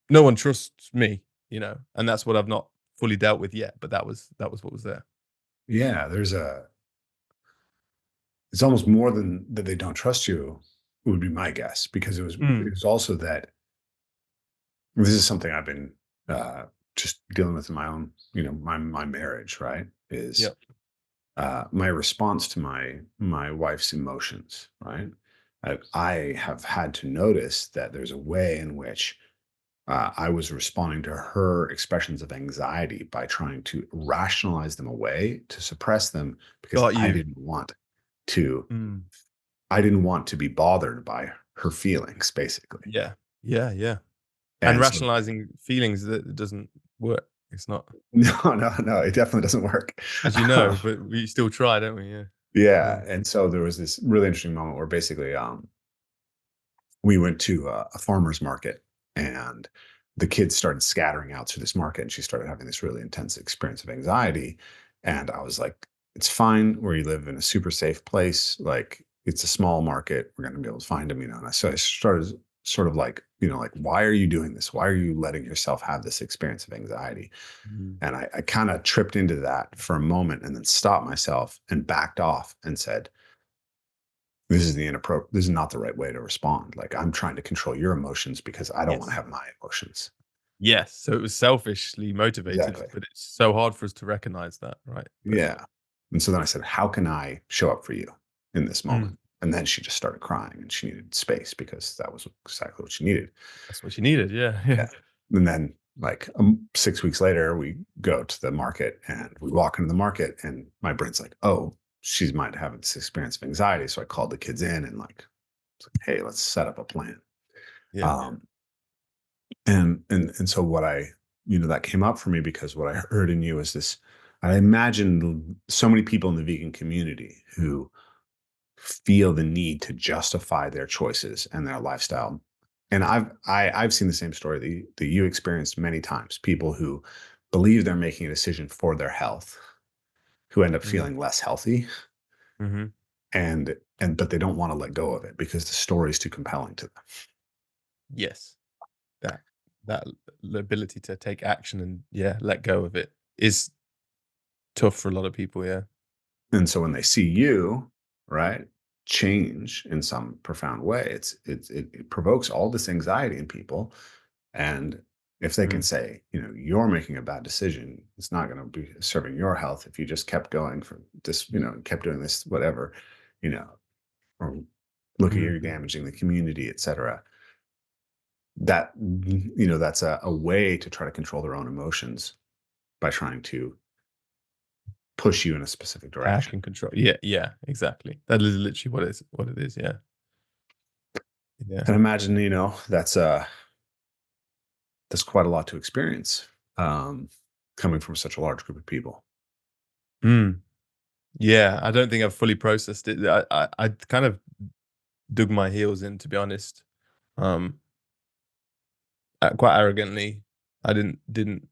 no one trusts me, you know, and that's what I've not fully dealt with yet. But that was what was there. Yeah. It's almost more than that they don't trust you, would be my guess, because it Mm. was also that this is something I've been just dealing with in my own, my marriage, right? Is Yep. my response to my wife's emotions, right? I have had to notice that there's a way in which I was responding to her expressions of anxiety by trying to rationalize them away, to suppress them, because Got you. to, Mm. I didn't want to be bothered by her feelings, basically. Yeah. Yeah. Yeah. And And so, rationalizing feelings that doesn't work. It's not, No, no, no, it definitely doesn't work. as you know, but we still try, don't we? Yeah. Yeah, Um, and so there was this really interesting moment where basically, we went to a farmer's market, and the kids started scattering out through this market, and she started having this really intense experience of anxiety. And I was like, it's fine where you live in a super safe place. Like, it's a small market. We're going to be able to find them, And so I started sort of like, like, why are you doing this? Why are you letting yourself have this experience of anxiety? mm, And I kind of tripped into that for a moment and then stopped myself and backed off and said, this is not the right way to respond. Like, I'm trying to control your emotions because I don't want to yes. have my emotions. Yes. So it was selfishly motivated, Exactly. but it's so hard for us to recognize that, right? But Yeah. And so then I said, how can I show up for you in this mm, moment? And then she just started crying and she needed space because that was exactly what she needed. that's what you needed. Yeah. Yeah. Yeah. And then, like, 6 weeks later, we go to the market and we walk into the market, and my brain's like, oh, she might have this experience of anxiety. So I called the kids in and, like, it's like, hey, let's set up a plan. Yeah. Um, and so what that came up for me because what I heard in you is this. I imagine so many people in the vegan community who feel the need to justify their choices and their lifestyle. And I've seen the same story that you experienced many times. People who believe they're making a decision for their health, who end up Mm, feeling less healthy, hmm. and but they don't want to let go of it because the story is too compelling to them. Yes. That that ability to take action and yeah, let go of it is tough for a lot of people. Yeah. And so when they see you, right, change in some profound way, it provokes all this anxiety in people. And if they can Mm, say, you're making a bad decision, it's not going to be serving your health if you just kept going for this, kept doing this, whatever, you know, or look at you hmm. damaging the community, et cetera. That's a way to try to control their own emotions by trying to push you in a specific I direction. can control. Yeah. Yeah. Exactly. That is literally what it is. Yeah. Yeah. And imagine, that's quite a lot to experience, coming from such a large group of people. Mm. Yeah. I don't think I've fully processed it. I kind of dug my heels in, to be honest. Um, quite arrogantly. I didn't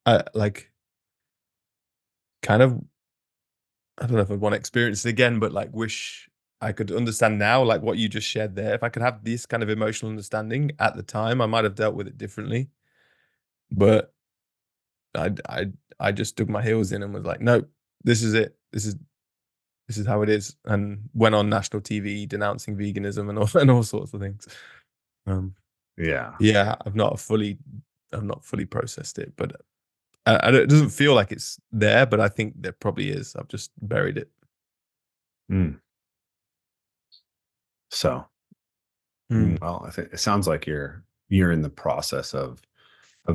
I like kind of I don't know if I'd want to experience it again, but like wish I could understand now, like what you just shared there. If I could have this kind of emotional understanding at the time, I might have dealt with it differently. But I I I just dug my heels in and was like, nope, this is it. This is how it is, and went on national TV denouncing veganism and all and all sorts of things. Um, Yeah. yeah, I've not fully processed it, but it doesn't feel like it's there, but I think there probably is. I've just buried it. Mm. So, Mm. well, I think it sounds like you're in the process of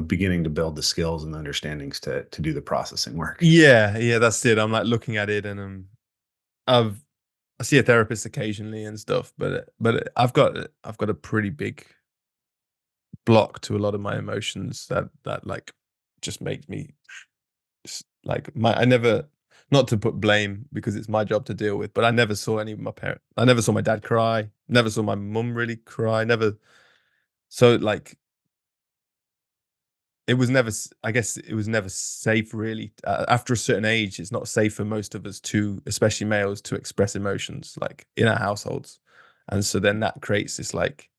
beginning to build the skills and understandings to do the processing work. Yeah, yeah, that's it. I'm like looking at it, and I've I see a therapist occasionally and stuff, but I've got a pretty big block to a lot of my emotions that like just makes me like my I never, not to put blame because it's my job to deal with, but I never saw any of my parents. I never saw my dad cry. Never saw my mum really cry. Never. So like it was never. I guess it was never safe. Really, after a certain age, it's not safe for most of us to, especially males, to express emotions like in our households, and so then that creates this like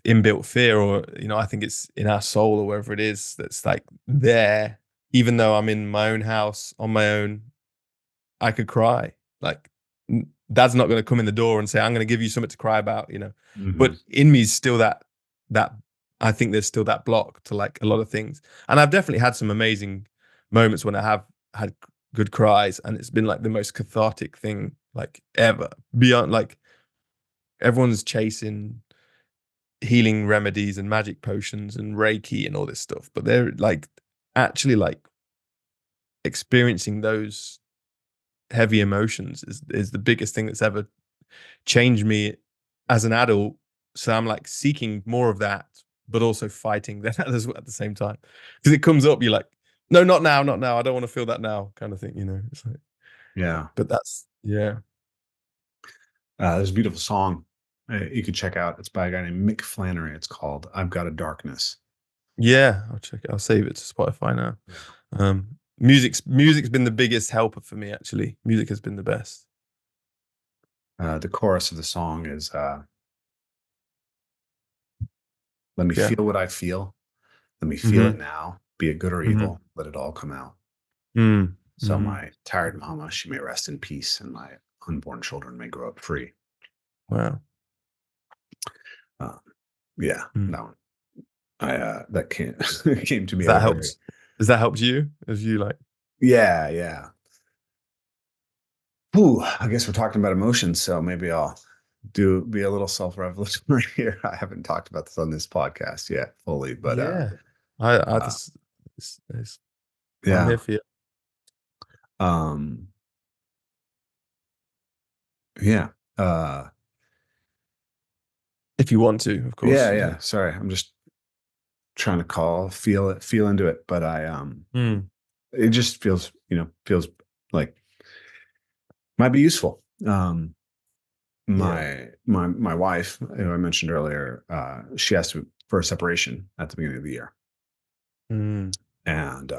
inbuilt fear, or I think it's in our soul or wherever it is that's like there. Even though I'm in my own house on my own, I could cry. Like, dad's not going to come in the door and say, "I'm going to give you something to cry about." Mhm. But in me is still that I think there's still that block to like a lot of things. And I've definitely had some amazing moments when I have had good cries, and it's been like the most cathartic thing like ever. Beyond like everyone's chasing healing remedies and magic potions and Reiki and all this stuff, but they're like actually like experiencing those heavy emotions is the biggest thing that's ever changed me as an adult. So I'm like seeking more of that but also fighting that as well at the same time. Because it comes up, you're like, no, not now, not now. I don't want to feel that now, kind of thing, you know. It's like, Yeah. but that's yeah. There's a beautiful song you could check out. It's by a guy named Mick Flannery. It's called "I've Got a Darkness." Yeah, I'll check it. I'll save it to Spotify now. Yeah. Music's been the biggest helper for me, actually. Music has been the best. The chorus of the song is "Let me Yeah. feel what I feel. Let me feel it Mm-hmm. now. Be it good or Mm-hmm. evil. Let it all come out. Mm. So Mm-hmm. my tired mama, she may rest in peace, and my unborn children may grow up free." Wow. Uh, yeah, Mm. that one. That came came to me at a That very helps. Has that helped you? As you like? yeah, yeah. Ooh, I guess we're talking about emotions, so maybe I'll be a little self-revelatory here. I haven't talked about this on this podcast yet fully, but Yeah. I uh just, it's, I'm yeah. here for you. Um yeah. Uh If you want to, of yeah, course. Yeah. yeah. Sorry. I'm just trying to feel it, feel into it. But Mm. it just feels, feels like might be useful. Yeah. My wife, I mentioned earlier, she asked for a separation at the beginning of the year. Mm. And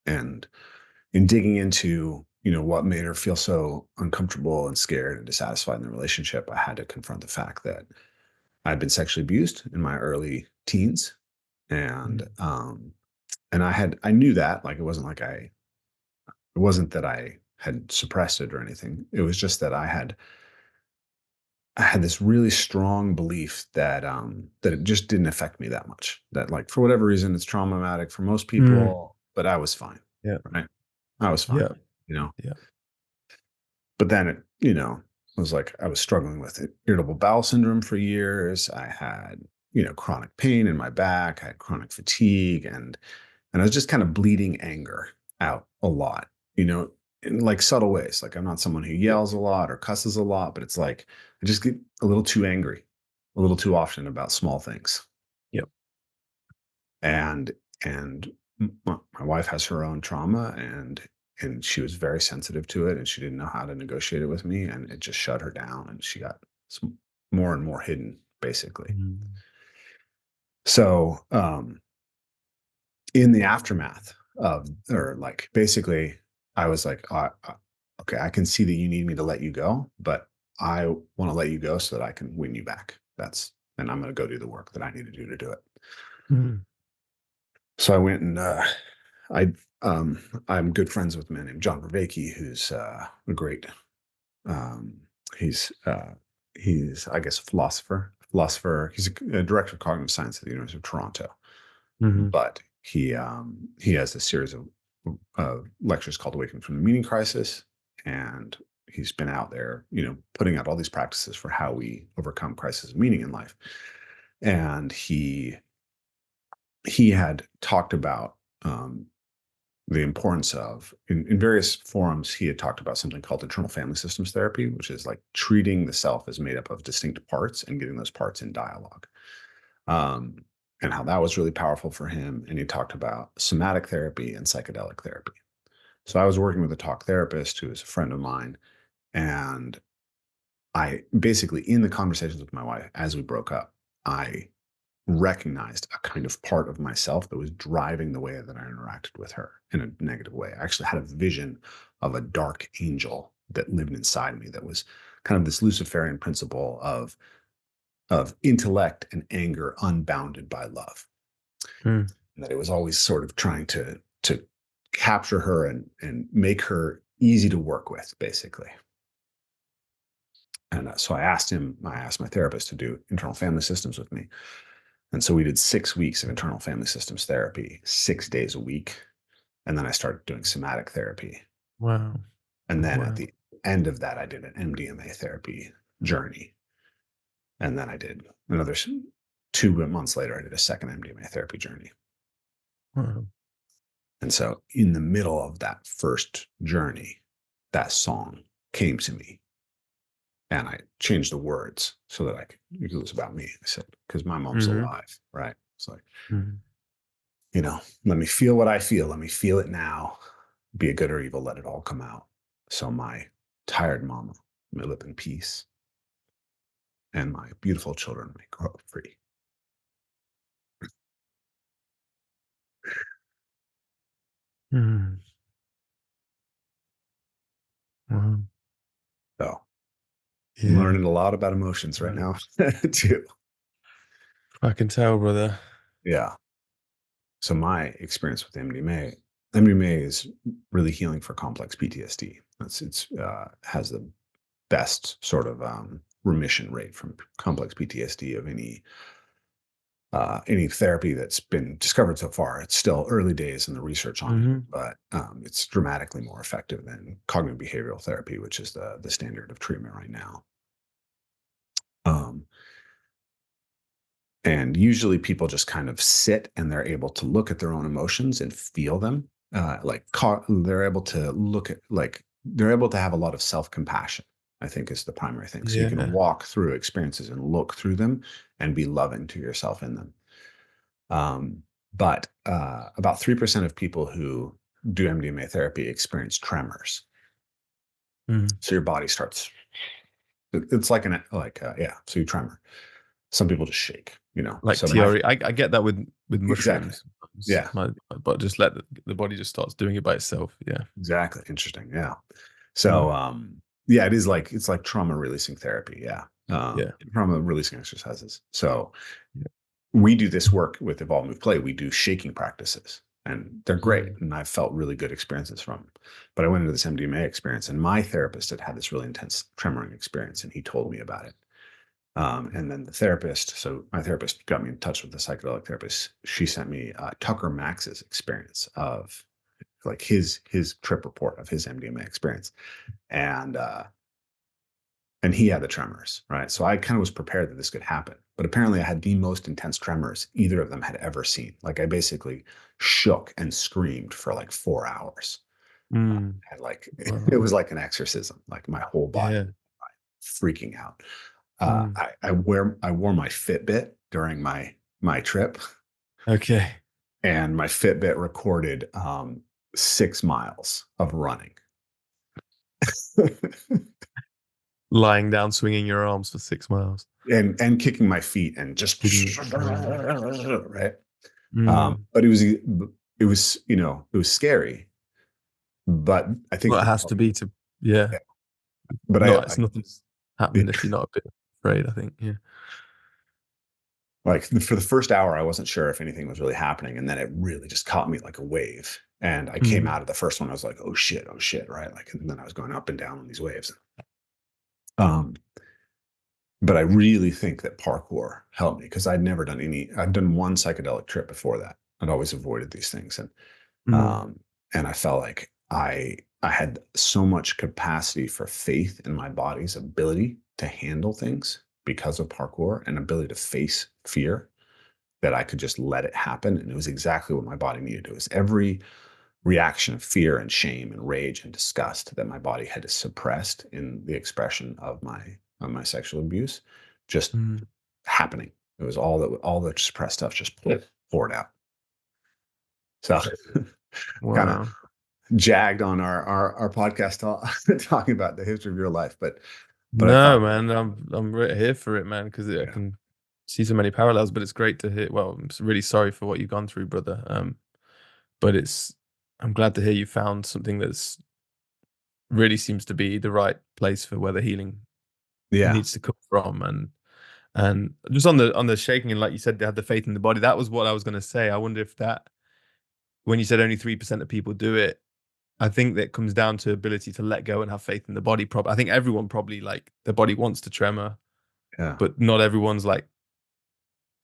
and in digging into, what made her feel so uncomfortable and scared and dissatisfied in the relationship, I had to confront the fact that I'd been sexually abused in my early teens. And Mm. I knew that, like, it wasn't that I had suppressed it or anything. It was just that I had this really strong belief that that it just didn't affect me that much. That, like, for whatever reason, it's traumatic for most Mm. people, but I was fine. Yeah. Right. I was fine. Yeah. You know. Yeah. But then it, was like I was struggling with irritable bowel syndrome for years. I had, chronic pain in my back. I had chronic fatigue, and I was just kind of bleeding anger out a lot, in like subtle ways. Like, I'm not someone who Yep. yells a lot or cusses a lot, but it's like I just get a little too angry, a little too often about small things. Yep. And my wife has her own trauma, and she was very sensitive to it, and she didn't know how to negotiate it with me, and it just shut her down, and she got more and more hidden, basically. Mm. So in the aftermath of, or like, basically, I was like, okay, I can see that you need me to let you go, but I want to let you go so that I can win you back. And I'm going to go do the work that I need to do to do it. Mm. So I went and I I'm good friends with a man named John Vervaeke, who's a great um, he's I guess a philosopher. He's a director of cognitive science at the University of Toronto, Mhm. but he has a series of lectures called Awakening from the Meaning Crisis, and he's been out there, putting out all these practices for how we overcome crisis of meaning in life. And he had talked about the importance of, in various forums, he had talked about something called internal family systems therapy, which is like treating the self as made up of distinct parts and getting those parts in dialogue. Um, and how that was really powerful for him. And he talked about somatic therapy and psychedelic therapy. So I was working with a talk therapist who is a friend of mine. And I basically, in the conversations with my wife as we broke up, I recognized a kind of part of myself that was driving the way that I interacted with her in a negative way. I actually had a vision of a dark angel that lived inside me that was kind of this Luciferian principle of intellect and anger unbounded by love. Mm. And that it was always sort of trying to capture her and make her easy to work with, basically. And so I asked my therapist to do internal family systems with me. And so we did 6 weeks of internal family systems therapy, 6 days a week. And then I started doing somatic therapy. Wow. And then at Wow. the end of that, I did an MDMA therapy journey. And then I did another 2 months later, I did a second MDMA therapy journey. Wow. And so in the middle of that first journey, that song came to me. And I changed the words so that it was about me. I said, because my mom's Mhm. alive, right? It's like, Mhm. let me feel what I feel. Let me feel it now. Be it good or evil, let it all come out. So my tired mama may live in peace, and my beautiful children may grow up free. Mhm. Wow. So I'm Yeah. learning a lot about emotions right Right. now, too. I can tell, brother. Yeah. So my experience with MDMA is really healing for complex PTSD. It's has the best sort of remission rate from complex PTSD of any therapy that's been discovered so far. It's still early days in the research on it, Mhm. but it's dramatically more effective than cognitive behavioral therapy, which is the standard of treatment right now. Um, and usually people just kind of sit and they're able to look at their own emotions and feel them. They're able to look at they're able to have a lot of self compassion. I think is the primary thing. So you can Yeah. walk through experiences and look through them and be loving to yourself in them. But about 3% of people who do MDMA therapy experience tremors. Mhm. So your body starts, it's yeah, so you tremor. Some people just shake, Like So my, TRE. I get that with exactly. mushrooms sometimes. Yeah, My but just let the body just starts doing it by itself. Yeah. exactly. Interesting. Yeah. So, Mm. yeah, it's like trauma releasing therapy. Yeah. Yeah. Trauma releasing exercises. So Yeah. we do this work with Evolve Move Play. We do shaking practices, and they're great. Mm. And I've felt really good experiences from them. But I went into this MDMA experience, and my therapist had had this really intense tremoring experience, and he told me about it. And then so my therapist got me in touch with the psychedelic therapist. She sent me Tucker Max's experience of like his trip report of his MDMA experience, and and he had the tremors, right? So I kind of was prepared that this could happen. But apparently, I had the most intense tremors either of them had ever seen. Like I basically shook and screamed for like 4 hours. Mm. And like it Wow. was like an exorcism. Like my whole body Yeah. freaking out. Mm. I wore my Fitbit during my trip, Okay. and my Fitbit recorded 6 miles of running. Lying down, swinging your arms for 6 miles. And kicking my feet and just Kicking. right. Mm. But it was scary, but I think Well, it the has to be to, yeah. but Not, it's nothing's I happening if you're not a bit afraid, I think. Yeah. like for the first hour I wasn't sure if anything was really happening, and then it really just caught me like a wave. And I came Mm. out of the first one, I was like, oh shit, right? Like, and then I was going up and down on these waves. Um, but I really think that parkour helped me because I'd done one psychedelic trip before that. I'd always avoided these things. Mm. Um, and I felt like I had so much capacity for faith in my body's ability to handle things because of parkour and ability to face fear, that I could just let it happen. And it was exactly what my body needed. It was every reaction of fear and shame and rage and disgust that my body had suppressed in the expression of my sexual abuse, just Mm. happening. It was all the suppressed stuff just poured out. So kind of Wow. jagged on our podcast talking about the history of your life, but I No, thought, man, I'm right here for it, man, because I yeah, can see so many parallels. But it's great to hear. Well, really sorry for what you've gone through, brother. But I'm glad to hear you found something that's really seems to be the right place for where the healing yeah, needs to come from. And just on the shaking, and like you said, they had the faith in the body. That was what I was going to say. I wonder if that, when you said only 3% of people do it, I think that comes down to ability to let go and have faith in the body. I think everyone probably, like, their body wants to tremor, yeah, but not everyone's like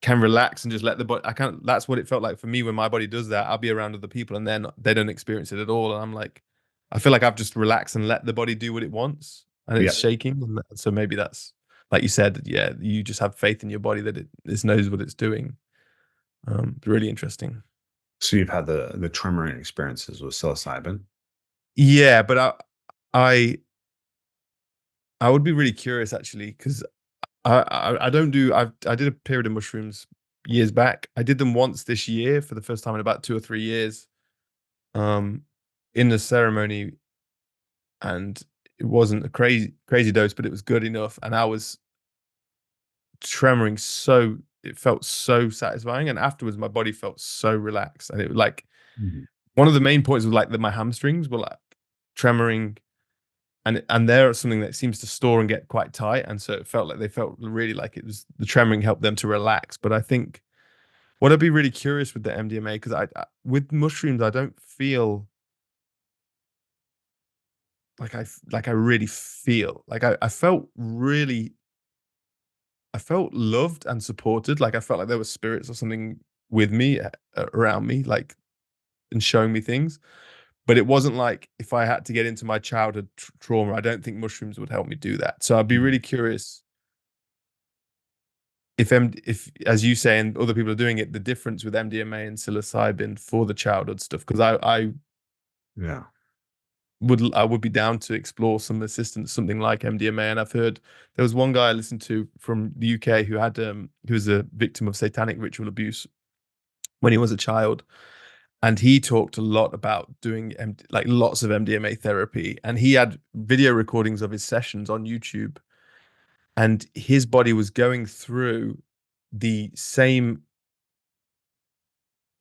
can relax and just let the body. I can't. That's what it felt like for me when my body does that. I'll be around other people and then they don't experience it at all, and I'm like, I feel like I've just relaxed and let the body do what it wants, and it's yeah. shaking. And so maybe that's, like you said, yeah, you just have faith in your body that it knows what it's doing. Really interesting. So you've had the tremoring experiences with psilocybin. Yeah, but I I would be really curious actually, because I don't do I did a period of mushrooms years back. I did them once this year for the first time in about 2 or 3 years. Um, in the ceremony, and it wasn't a crazy dose, but it was good enough. And I was tremoring so it felt so satisfying. And afterwards my body felt so relaxed. And it was like Mhm. one of the main points was like that my hamstrings were like tremoring, and they're something that seems to store and get quite tight. And so it felt like they felt really like it was the tremoring helped them to relax. But I think what I'd be really curious with the MDMA, because I with mushrooms, I don't feel like I really feel like I felt loved and supported. Like I felt like there were spirits or something with me, around me, like, and showing me things. But it wasn't like if I had to get into my childhood trauma, I don't think mushrooms would help me do that. So I'd be Mhm. really curious if, as you say, and other people are doing it, the difference with MDMA and psilocybin for the childhood stuff. Because Yeah. I would be down to explore some assistance, something like MDMA. And I've heard there was one guy I listened to from the UK who was a victim of satanic ritual abuse when he was a child, and he talked a lot about doing like lots of MDMA therapy, and he had video recordings of his sessions on YouTube, and his body was going through the same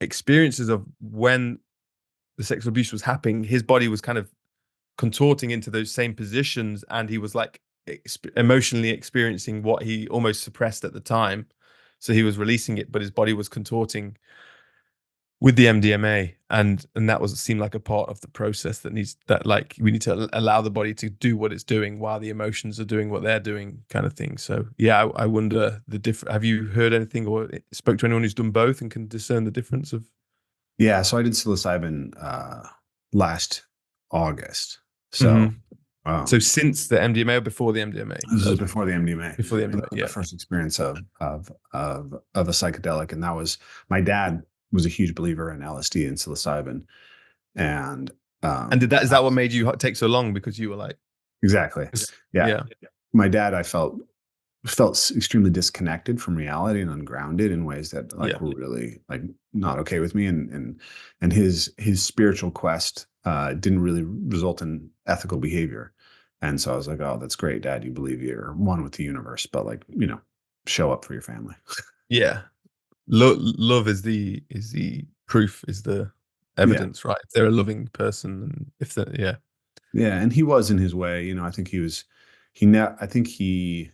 experiences of when the sexual abuse was happening. His body was kind of contorting into those same positions, and he was like emotionally experiencing what he almost suppressed at the time. So he was releasing it, but his body was contorting with the MDMA, and that was seemed like a part of the process that like we need to allow the body to do what it's doing while the emotions are doing what they're doing, kind of thing. So yeah, I wonder the different. Have you heard anything or spoke to anyone who's done both and can discern the difference of? Yeah. So I did psilocybin last August. So Mhm. So um, since the MDMA or before the MDMA? this is before the MDMA. Before the And that MDMA, was the yeah. first experience of a psychedelic, and that was my dad was a huge believer in LSD and psilocybin, and And did that is I that what was made you take so long because you were like, exactly, yeah. yeah, My dad, I felt extremely disconnected from reality and ungrounded in ways that yeah, like were really like not okay with me, and his spiritual quest didn't really result in ethical behavior. And so I was like, oh, that's great, dad, you believe you're one with the universe, but like, show up for your family. yeah. Love is the proof, is the Yeah. evidence, right? If they're a loving person, and if they yeah, Yeah, and he was in his way, I think he was I think he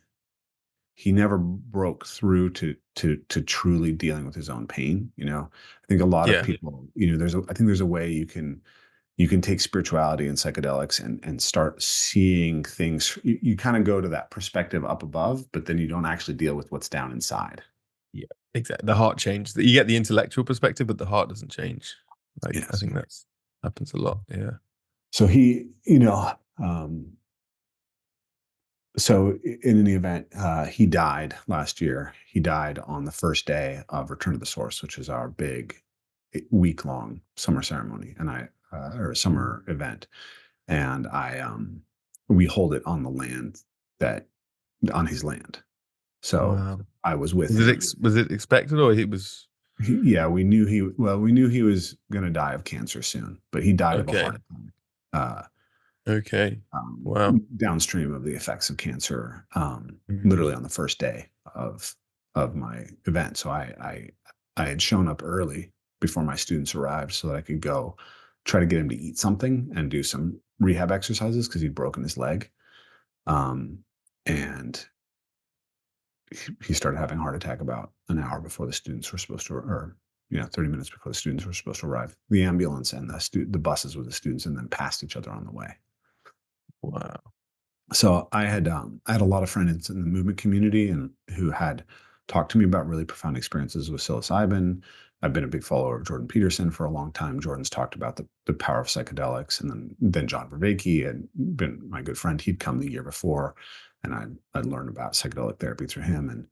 never broke through to truly dealing with his own pain. I think a lot of yeah, people, I think there's a way you can take spirituality and psychedelics and start seeing things. You kind of go to that perspective up above, but then you don't actually deal with what's down inside. yeah, exactly. The heart changes. You get the intellectual perspective, but the heart doesn't change. Like I Yes. think that's happens a lot. Yeah. So um, in any event, he died last year. He died on the first day of Return to the Source, which is our big week-long summer ceremony, and or summer event. And we hold it on the land that on his land. So Wow. I was with him. Was it expected, or it was Yeah, we knew he was going to die of cancer soon, but he died of a okay? heart attack. Uh, Okay. Wow. Downstream of the effects of cancer, Mhm. literally on the first day of my event. So I had shown up early before my students arrived so that I could go try to get him to eat something and do some rehab exercises because he'd broken his leg. Um, and he started having a heart attack about an hour before the students were supposed to, or 30 minutes before the students were supposed to arrive. The ambulance and the buses with the students and then passed each other on the way. Wow. So I had a lot of friends in the movement community and who had talked to me about really profound experiences with psilocybin. I've been a big follower of Jordan Peterson for a long time. Jordan's talked about the power of psychedelics, and then John Vervaeke had been my good friend. He'd come the year before, and I'd learned about psychedelic therapy through him. And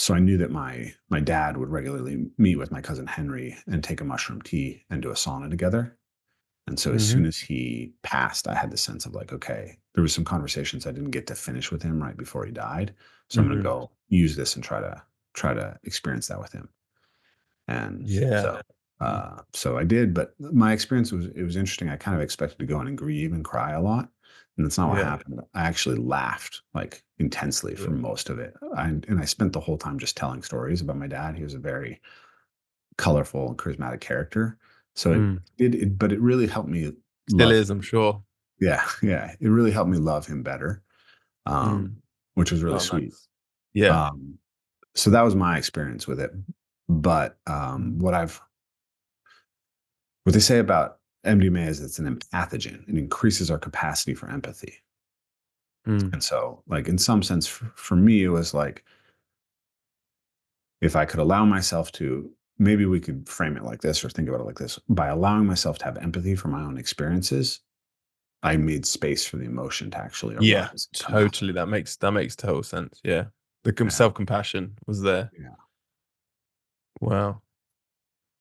so I knew that my dad would regularly meet with my cousin Henry and take a mushroom tea and do a sauna together. And so as Mhm. soon as he passed, I had the sense of like, okay, there was some conversations I didn't get to finish with him right before he died. So I'm going to Mhm. go use this and try to experience that with him. And Yeah. so I did, but my experience was it was interesting. I kind of expected to go in and grieve and cry a lot, and that's not what Yeah. happened. I actually laughed like intensely for Yeah. most of it, and I spent the whole time just telling stories about my dad. He was a very colorful and charismatic character, so Mm. but it really helped me Still love is, I'm him. sure. Yeah, yeah, it really helped me love him better, Mm. which was really Oh, sweet. nice. Yeah. Um, so that was my experience with it. But Mm. what they say about MDMA is it's an empathogen. It increases our capacity for empathy. Mm. And so, like, in some sense, for me, it was like, if I could allow myself to, maybe we could frame it like this or think about it like this. By allowing myself to have empathy for my own experiences, I made space for the emotion to actually Yeah, arise and come out. totally. That makes total sense. Yeah. The Yeah. self-compassion was there. Yeah. Wow.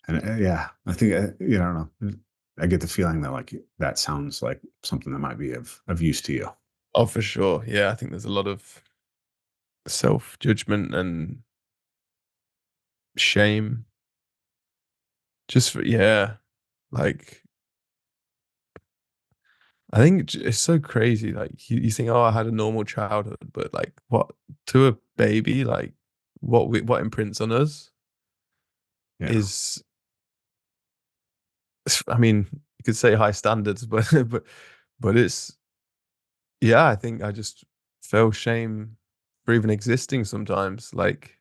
And yeah, I think, I don't know. I get the feeling that like that sounds like something that might be of use to you. Oh, for sure. Yeah, I think there's a lot of self-judgment and shame. Just for, yeah, like I think it's so crazy. Like you think, oh, I had a normal childhood, but like what to a baby, like what imprints on us Yeah. is, I mean, you could say high standards, but but it's yeah. I think I just feel shame for even existing sometimes. Like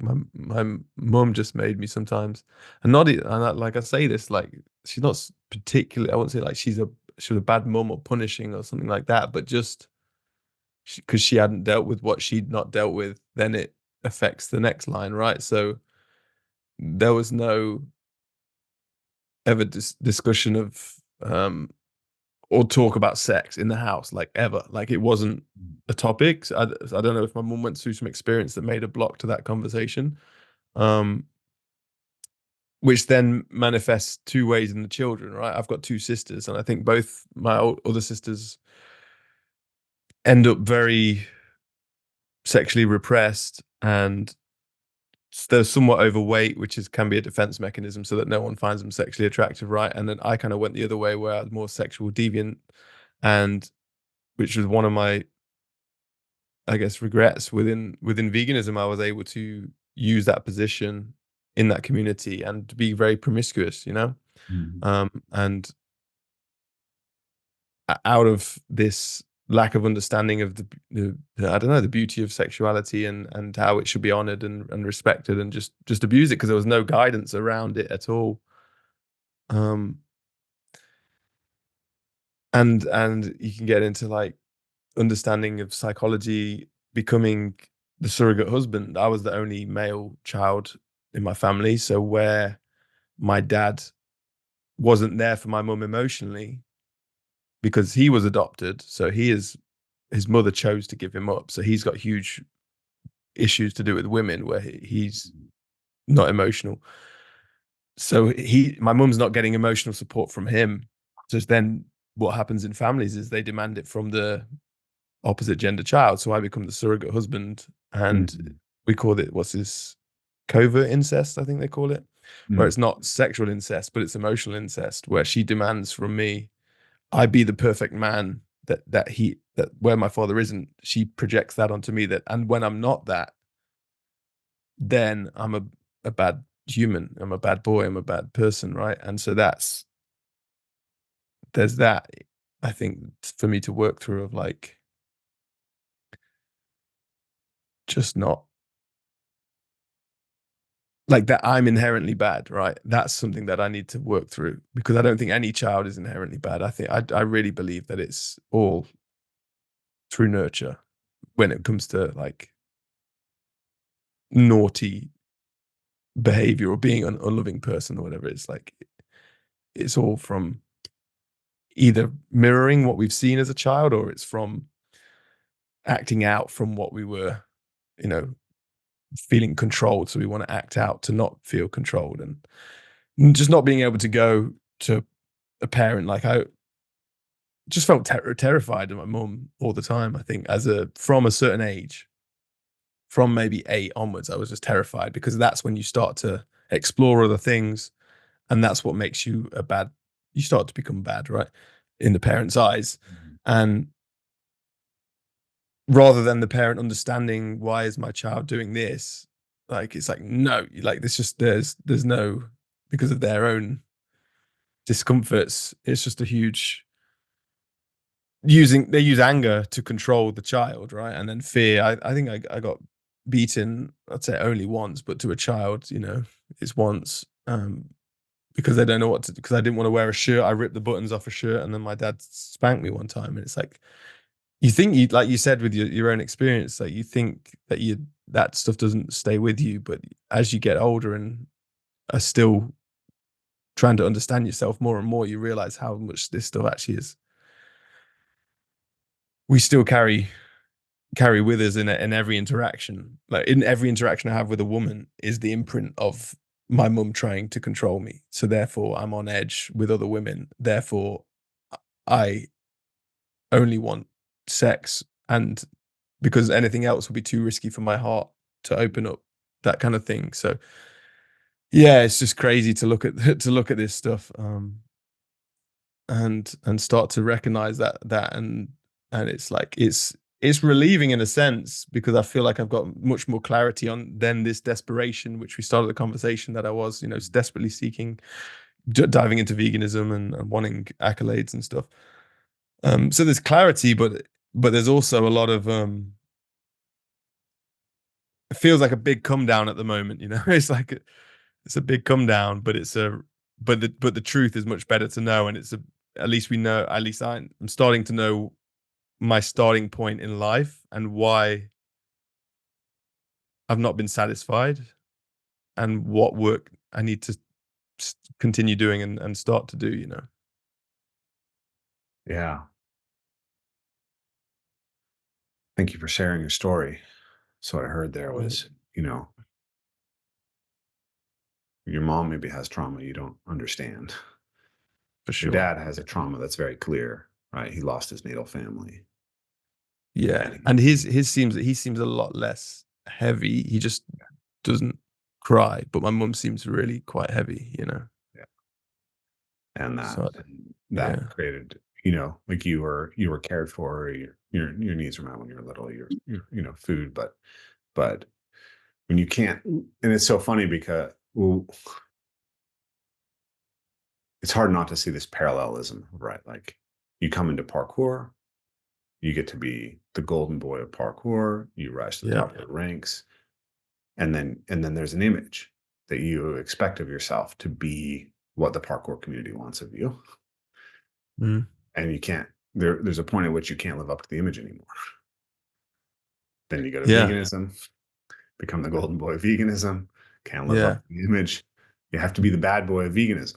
my mum just made me sometimes, and not and like I say this, like she's not particularly. I wouldn't say like she's a bad mum or punishing or something like that, but just because she hadn't dealt with what she'd not dealt with, then it affects the next line, right? So there was no ever discussion of or talk about sex in the house, like ever. Like it wasn't a topic. So I don't know if my mum went through some experience that made a block to that conversation. Um, which then manifests two ways in the children, right? I've got two sisters, and I think both my other sisters end up very sexually repressed, and they're somewhat overweight, which can be a defense mechanism so that no one finds them sexually attractive, right? And then I kind of went the other way where I was more sexual deviant, and which was one of my, I guess, regrets within veganism. I was able to use that position in that community and to be very promiscuous, Mhm. and out of this lack of understanding of I don't know, the beauty of sexuality and how it should be honored and respected, and just abuse it because there was no guidance around it at all. Um, and you can get into like understanding of psychology, becoming the surrogate husband. I was the only male child in my family, so where my dad wasn't there for my mum emotionally because he was adopted, so his mother chose to give him up. So he's got huge issues to do with women where he's not emotional. So my mum's not getting emotional support from him. So then what happens in families is they demand it from the opposite gender child. So I become the surrogate husband, and Mhm. we call it, what's this, covert incest, I think they call it, where Mhm. it's not sexual incest, but it's emotional incest, where she demands from me I be the perfect man that where my father isn't. She projects that onto me, that, and when I'm not that, then I'm a bad human. I'm a bad boy. I'm a bad person, right? And so there's that, I think, for me to work through of like just not like that I'm inherently bad, right? That's something that I need to work through because I don't think any child is inherently bad. I really believe that it's all through nurture when it comes to like naughty behavior or being an unloving person or whatever. It's like it's all from either mirroring what we've seen as a child, or it's from acting out from what we were, you know, feeling controlled. So we want to act out to not feel controlled, and just not being able to go to a parent, like I just felt terrified of my mum all the time. I think from a certain age, from maybe 8 onwards, I was just terrified because that's when you start to explore other things, and that's what makes you a bad. You start to become bad, right, in the parent's eyes, Mhm. and rather than the parent understanding why is my child doing this, like it's like no, like there's no, because of their own discomforts. It's just a huge they use anger to control the child, right? And then fear. I think I got beaten, I'd say only once, but to a child, it's once. Because they don't know what to, because I didn't want to wear a shirt. I ripped the buttons off a shirt, and then my dad spanked me one time. And it's like, you think you, like you said with your own experience, like you think that that stuff doesn't stay with you, but as you get older and are still trying to understand yourself more and more, you realize how much this stuff actually is. We still carry with us in every interaction. Like in every interaction I have with a woman is the imprint of my mum trying to control me. So therefore I'm on edge with other women. Therefore I only want sex, and because anything else would be too risky for my heart to open up, that kind of thing. So yeah, it's just crazy to look at to look at this stuff, and start to recognize that and it's like it's relieving in a sense, because I feel like I've got much more clarity on then this desperation, which we started the conversation, that I was, desperately seeking, diving into veganism and wanting accolades and stuff. So there's clarity, but there's also a lot of it feels like a big come down at the moment. It's like it's a big come down, but the truth is much better to know, and at least we know, at least I'm starting to know my starting point in life and why I've not been satisfied, and what work I need to continue doing and start to do. Yeah. Thank you for sharing your story. So what I heard there Yeah, was, your mom maybe has trauma you don't understand. for Your sure. dad has a trauma that's very clear, right? He lost his natal family. Yeah, And he, and he seems a lot less heavy. He just doesn't cry, but my mum seems really quite heavy. yeah. And that So and yeah, that created, like you were cared for, your needs were met when you were little, food, but when you can't, and it's so funny because, well, it's hard not to see this parallelism, right? Like, you come into parkour, you get to be the golden boy of parkour, you rise to the yeah, top of the ranks, and then there's an image that you expect of yourself to be what the parkour community wants of you, mm, and you can't. There's a point at which you can't live up to the image anymore. Then you go to yeah, veganism, become the golden boy of veganism, can't live up yeah, to the image. You have to be the bad boy of veganism.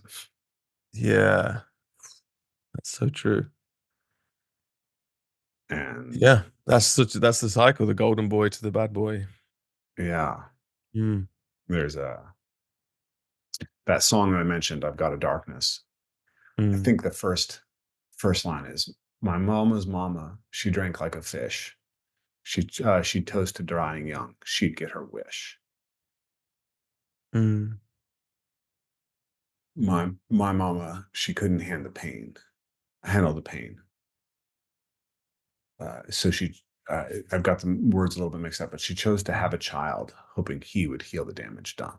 yeah. That's so true. And Yeah, that's the cycle, the golden boy to the bad boy. yeah, Mm, there's that song that I mentioned, I've Got a Darkness. I mm, think the first line is, my mama's mama, she drank like a fish. She toasted drying young. She'd get her wish. mm, My mama, she couldn't handle the pain. So I've got the words a little bit mixed up, but she chose to have a child, hoping he would heal the damage done.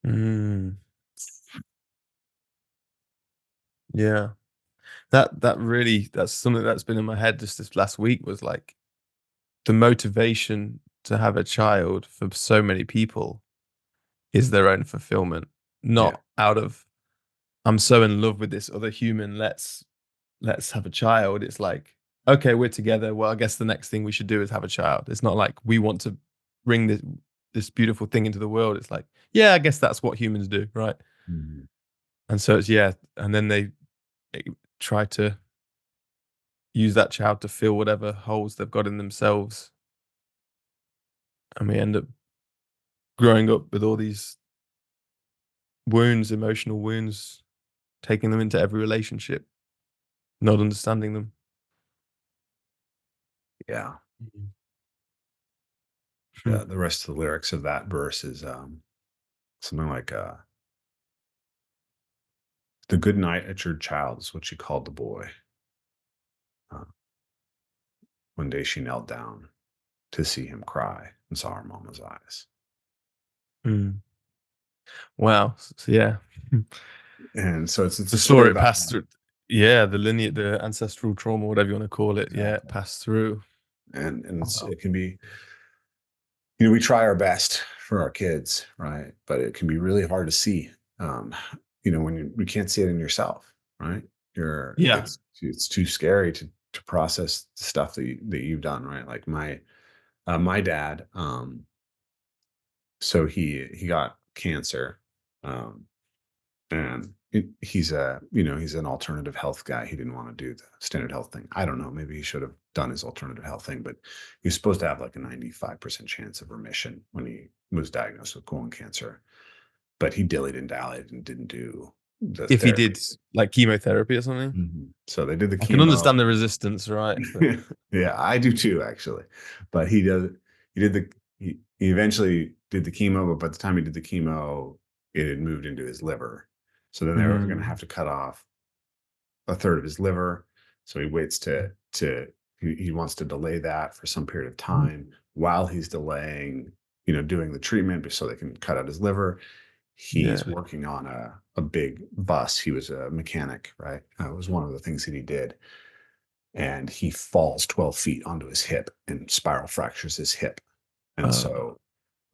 mm. Yeah. That's something that's been in my head just this last week, was like the motivation to have a child for so many people is their own fulfillment, Yeah. not out of I'm so in love with this other human, let's have a child. It's like, okay, we're together. Well, I guess the next thing we should do is have a child. It's not like we want to bring this beautiful thing into the world. It's like, yeah, I guess that's what humans do, right? Mhm. And so it's, yeah, and then they try to use that child to fill whatever holes they've got in themselves, and we end up growing up with all these wounds, emotional wounds, taking them into every relationship, not understanding them. Yeah. Mhm. Hmm. The rest of the lyrics of that verse is something like the good night at your child is what she called the boy. Uh, one day she knelt down to see him cry and saw her mama's eyes. Mm. Wow. So, yeah. And so it's So a story saw it about pass through. Yeah, the lineage, the ancestral trauma, whatever you want to call it. Yeah, it exactly. passed through. And Wow. it can be, you know, we try our best for our kids, right? But it can be really hard to see, um, you know, when we can't see it in yourself, right? Yeah. It's too scary to process the stuff that you've done, right? Like my dad, so he got cancer, um, and he's a, you know, he's an alternative health guy. He didn't want to do the standard health thing. I don't know. Maybe he should have done his alternative health thing, but he was supposed to have like a 95% chance of remission when he was diagnosed with colon cancer. But he dillied and dallied and didn't do the If he did therapy. like chemotherapy or something, So they did the I can chemo. understand the resistance, right? But Yeah, I do too, actually. But he did he eventually did the chemo, but by the time he did the chemo, it had moved into his liver. So then they were going to mm, have to cut off a third of his liver. So he waits he wants to delay that for some period of time while he's delaying, you know, doing the treatment so they can cut out his liver. He's yeah. working on a big bus. He was a mechanic, right? It was one of the things that he did, and he falls 12 feet onto his hip and spiral fractures his hip. And Uh,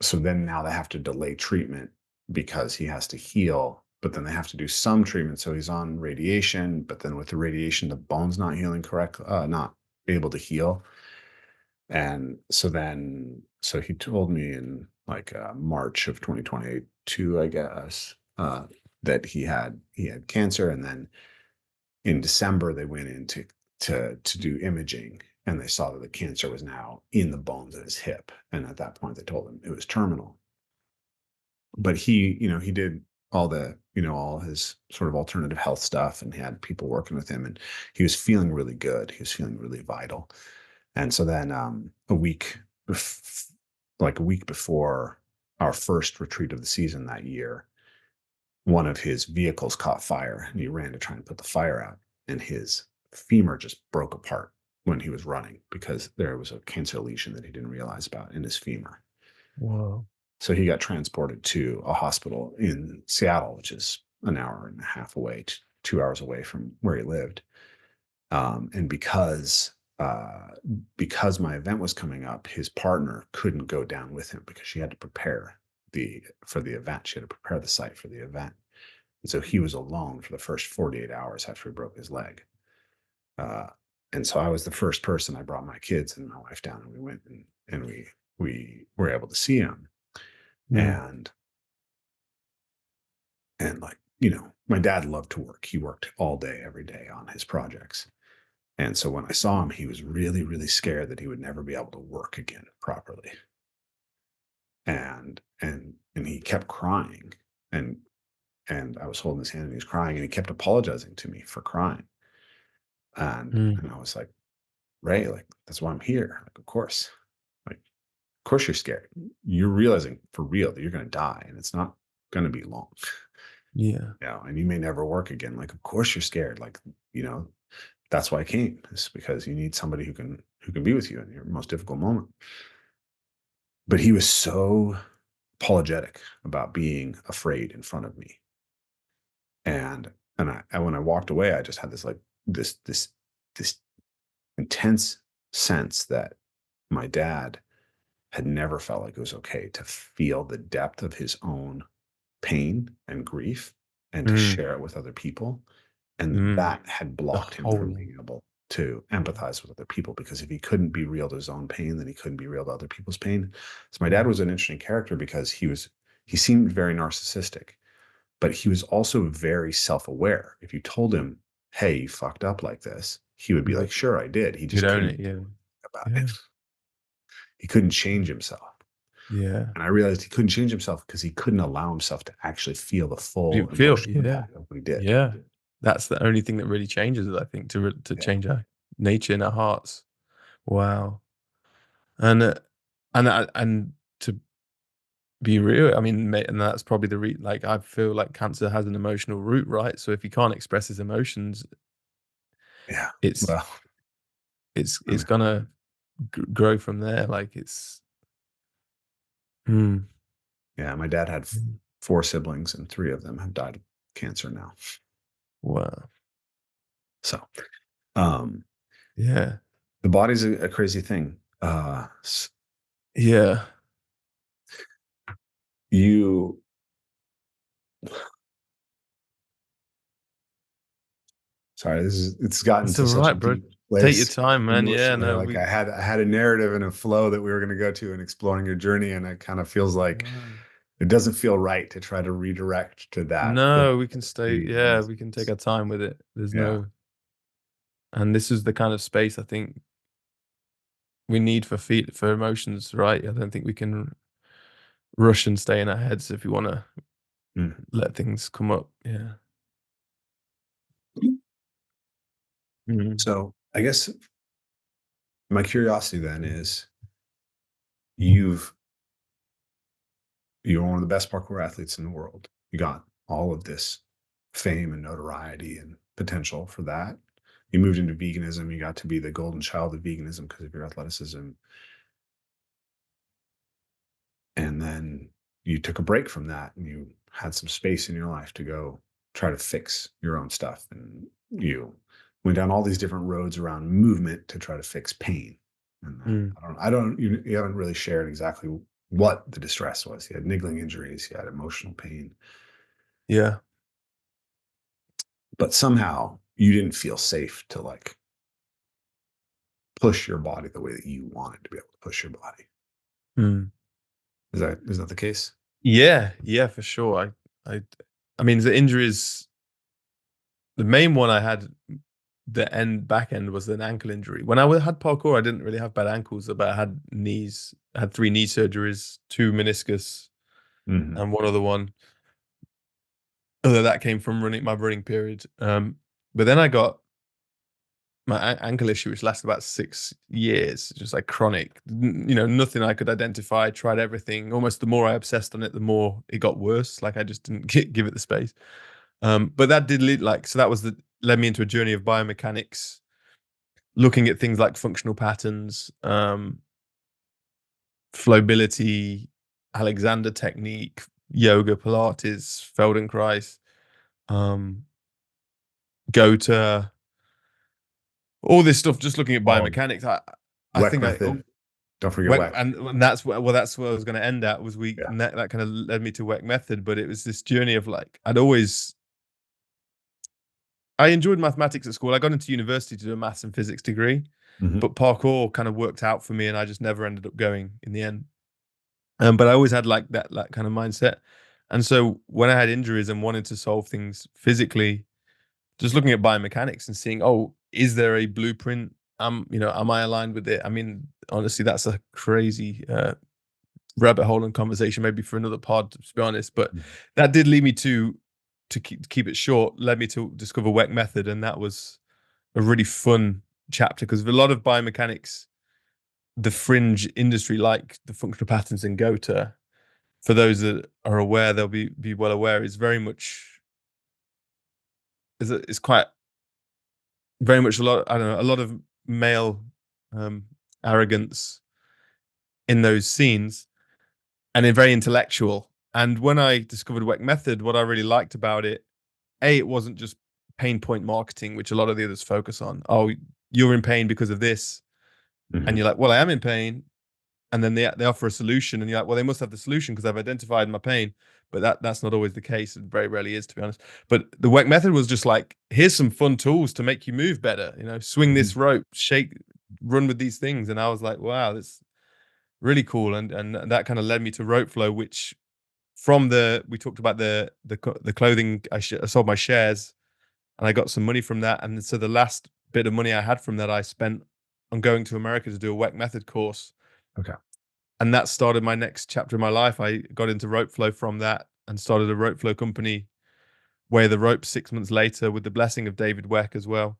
so then now they have to delay treatment because he has to heal, but then they have to do some treatment. So he's on radiation, but then with the radiation, the bone's not healing correctly, not able to heal. And so he told me in like March of 2022, I guess, that he had cancer, and then in December they went in to do imaging, and they saw that the cancer was now in the bones of his hip, and at that point they told him it was terminal. But he, you know, he did all the, you know, all his sort of alternative health stuff, and he had people working with him, and he was feeling really good. He was feeling really vital. And so then like a week before our first retreat of the season that year, one of his vehicles caught fire, and he ran to try and put the fire out, and his femur just broke apart when he was running because there was a cancer lesion that he didn't realize about in his femur. Whoa. So he got transported to a hospital in Seattle, which is an hour and a half away, 2 hours away from where he lived. And because my event was coming up, his partner couldn't go down with him because she had to prepare for the event. She had to prepare the site for the event. And so he was alone for the first 48 hours after he broke his leg. Uh, and so I was the first person. I brought my kids and my wife down, and we went and we were able to see him. Mm. And like, you know, my dad loved to work. He worked all day, every day on his projects. And so when I saw him, he was really, really scared that he would never be able to work again properly. And he kept crying, and I was holding his hand and he was crying, and he kept apologizing to me for crying. Mm. And I was like, Ray, like, that's why I'm here. Like, of course you're scared. You're realizing for real that you're going to die, and it's not going to be long. Yeah. You know, and you may never work again. Like, of course you're scared. Like, you know, that's why I came. It's because you need somebody who can be with you in your most difficult moment. But he was so apologetic about being afraid in front of me. And when I walked away, I just had this like this intense sense that my dad had never felt like it was okay to feel the depth of his own pain and grief and to Mm. share it with other people. And Mm. that had The blocked him from whole. being able to empathize with other people, because if he couldn't be real to his own pain, then he couldn't be real to other people's pain. So my dad Mm. was an interesting character because he seemed very narcissistic, but he was also very self-aware. If you told him, hey, you fucked up like this, he would be Yeah. like, sure, I did. He You'd just own couldn't it. Yeah. about it. Yeah. He couldn't change himself. Yeah. And I realized he couldn't change himself because he couldn't allow himself to actually feel the You full feel. emotional Yeah. impact of what he did. Yeah. that's the only thing that really changes it, I think, to Yeah. change our nature in our hearts. Wow. And and to be real, I mean, and that's probably like I feel like cancer has an emotional root, right? So if you can't express his emotions, Yeah. it's Well, I it's mean, gonna grow from there. Like it's hmm. yeah, my dad had four siblings, and three of them have died of cancer now. Wow. So, um, Yeah. the body's a crazy thing. Yeah. You Sorry, it's gotten It's to all such a right, bro. deep Take your place time, man. Yeah, emotionally. no, Like I had a narrative and a flow that we were going to go to and exploring your journey, and it kind of feels like wow. it doesn't feel right to try to redirect to that. No, we can stay. The Yeah, we can take our time with it. There's yeah. no, and this is the kind of space I think we need for emotions, right? I don't think we can rush and stay in our heads if we want to Mhm. let things come up. Yeah. Mhm. So I guess my curiosity then is you've you're one of the best parkour athletes in the world. You got all of this fame and notoriety and potential for that. You moved into veganism. You got to be the golden child of veganism because of your athleticism. And then you took a break from that and you had some space in your life to go try to fix your own stuff. And you went down all these different roads around movement to try to fix pain. And Mm. you haven't really shared exactly what the distress was. You had niggling injuries, you had emotional pain, Yeah. but somehow you didn't feel safe to like push your body the way that you wanted to be able to push your body. Mm. Is that the case? Yeah. Yeah, for sure. I, I mean, the injuries, the main one I had, the back end was an ankle injury. When had parkour, I didn't really have bad ankles, but I had knees. I had 3 knee surgeries, 2 meniscus, Hmm. and one other one. Although that came from my running period. But then I got my ankle issue, which lasted about 6 years, just like chronic. Nothing I could identify. Tried everything. Almost the more I obsessed on it, the more it got worse. Like I just didn't give it the space. But that did lead so that was led me into a journey of biomechanics, looking at things like functional patterns, flowability, Alexander technique, yoga, Pilates, Feldenkrais, um, Gota, all this stuff. Just looking at All biomechanics, I Weck think method. Don't forget Weck, Weck. and that's what I was going to end at. Was Yeah. that kind of led me to Weck method, but it was this journey of like I enjoyed mathematics at school. I got into university to do a maths and physics degree, Hmm. but parkour kind of worked out for me, and I just never ended up going in the end. But I always had like that kind of mindset. And so when I had injuries and wanted to solve things physically, just looking at biomechanics and seeing, oh, is there a blueprint? Am I aligned with it? I mean, honestly, that's a crazy rabbit hole and conversation, maybe for another pod, to be honest. But that did lead me to keep it short, led me to discover Weck method, and that was a really fun chapter because a lot of biomechanics, the fringe industry, like the functional patterns in Gota, for those that are aware, they'll be well aware, is very much is quite very much a lot. I don't know, a lot of male um, arrogance in those scenes, and they're very intellectual. And when I discovered Weck Method, what I really liked about it, it wasn't just pain point marketing, which a lot of the others focus on. Oh, you're in pain because of this, and Hmm. you're like, well, I am in pain, and then they offer a solution, and you're like, well, they must have the solution because I've identified my pain. But that's not always the case. It very rarely is, to be honest. But the Weck method was just like, here's some fun tools to make you move better. Swing Hmm. this rope, shake, run with these things. And I was like, wow, that's really cool. And that kind of led me to rope flow, which we talked about the clothing. I sold my shares, and I got some money from that. And so the last bit of money I had from that, I spent on going to America to do a Weck method course, Okay. and that started my next chapter in my life. I got into rope flow from that and started a rope flow company weigh the rope 6 months later with the blessing of David Weck as well.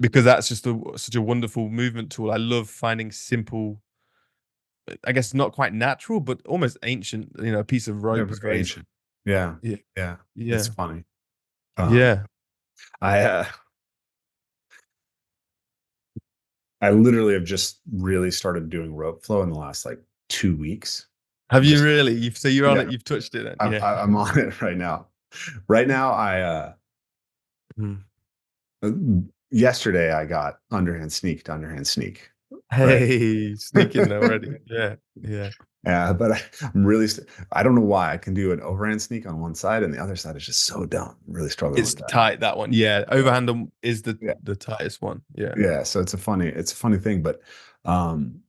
Because that's just such a wonderful movement tool. I love finding simple, I guess not quite natural, but almost ancient. A piece of They're rope is very very, ancient. Yeah. yeah, Yeah. It's yeah, funny. Um, yeah. I I literally have just really started doing rope flow in the last like 2 weeks. Have you Just really? So you're on yeah, it. You've touched it then. I'm Yeah. I'm on it right now. Right now, Mm. uh, yesterday I got underhand sneak, right? Hey, sneaking already. Yeah, yeah. Yeah, but I'm really, I don't know why I can do an overhand sneak on one side and the other side is just so dumb. I'm really struggling It's with that. tight, that one. Yeah, Yeah. overhand is the Yeah. the tightest one. Yeah. Yeah. So it's a funny thing. But um,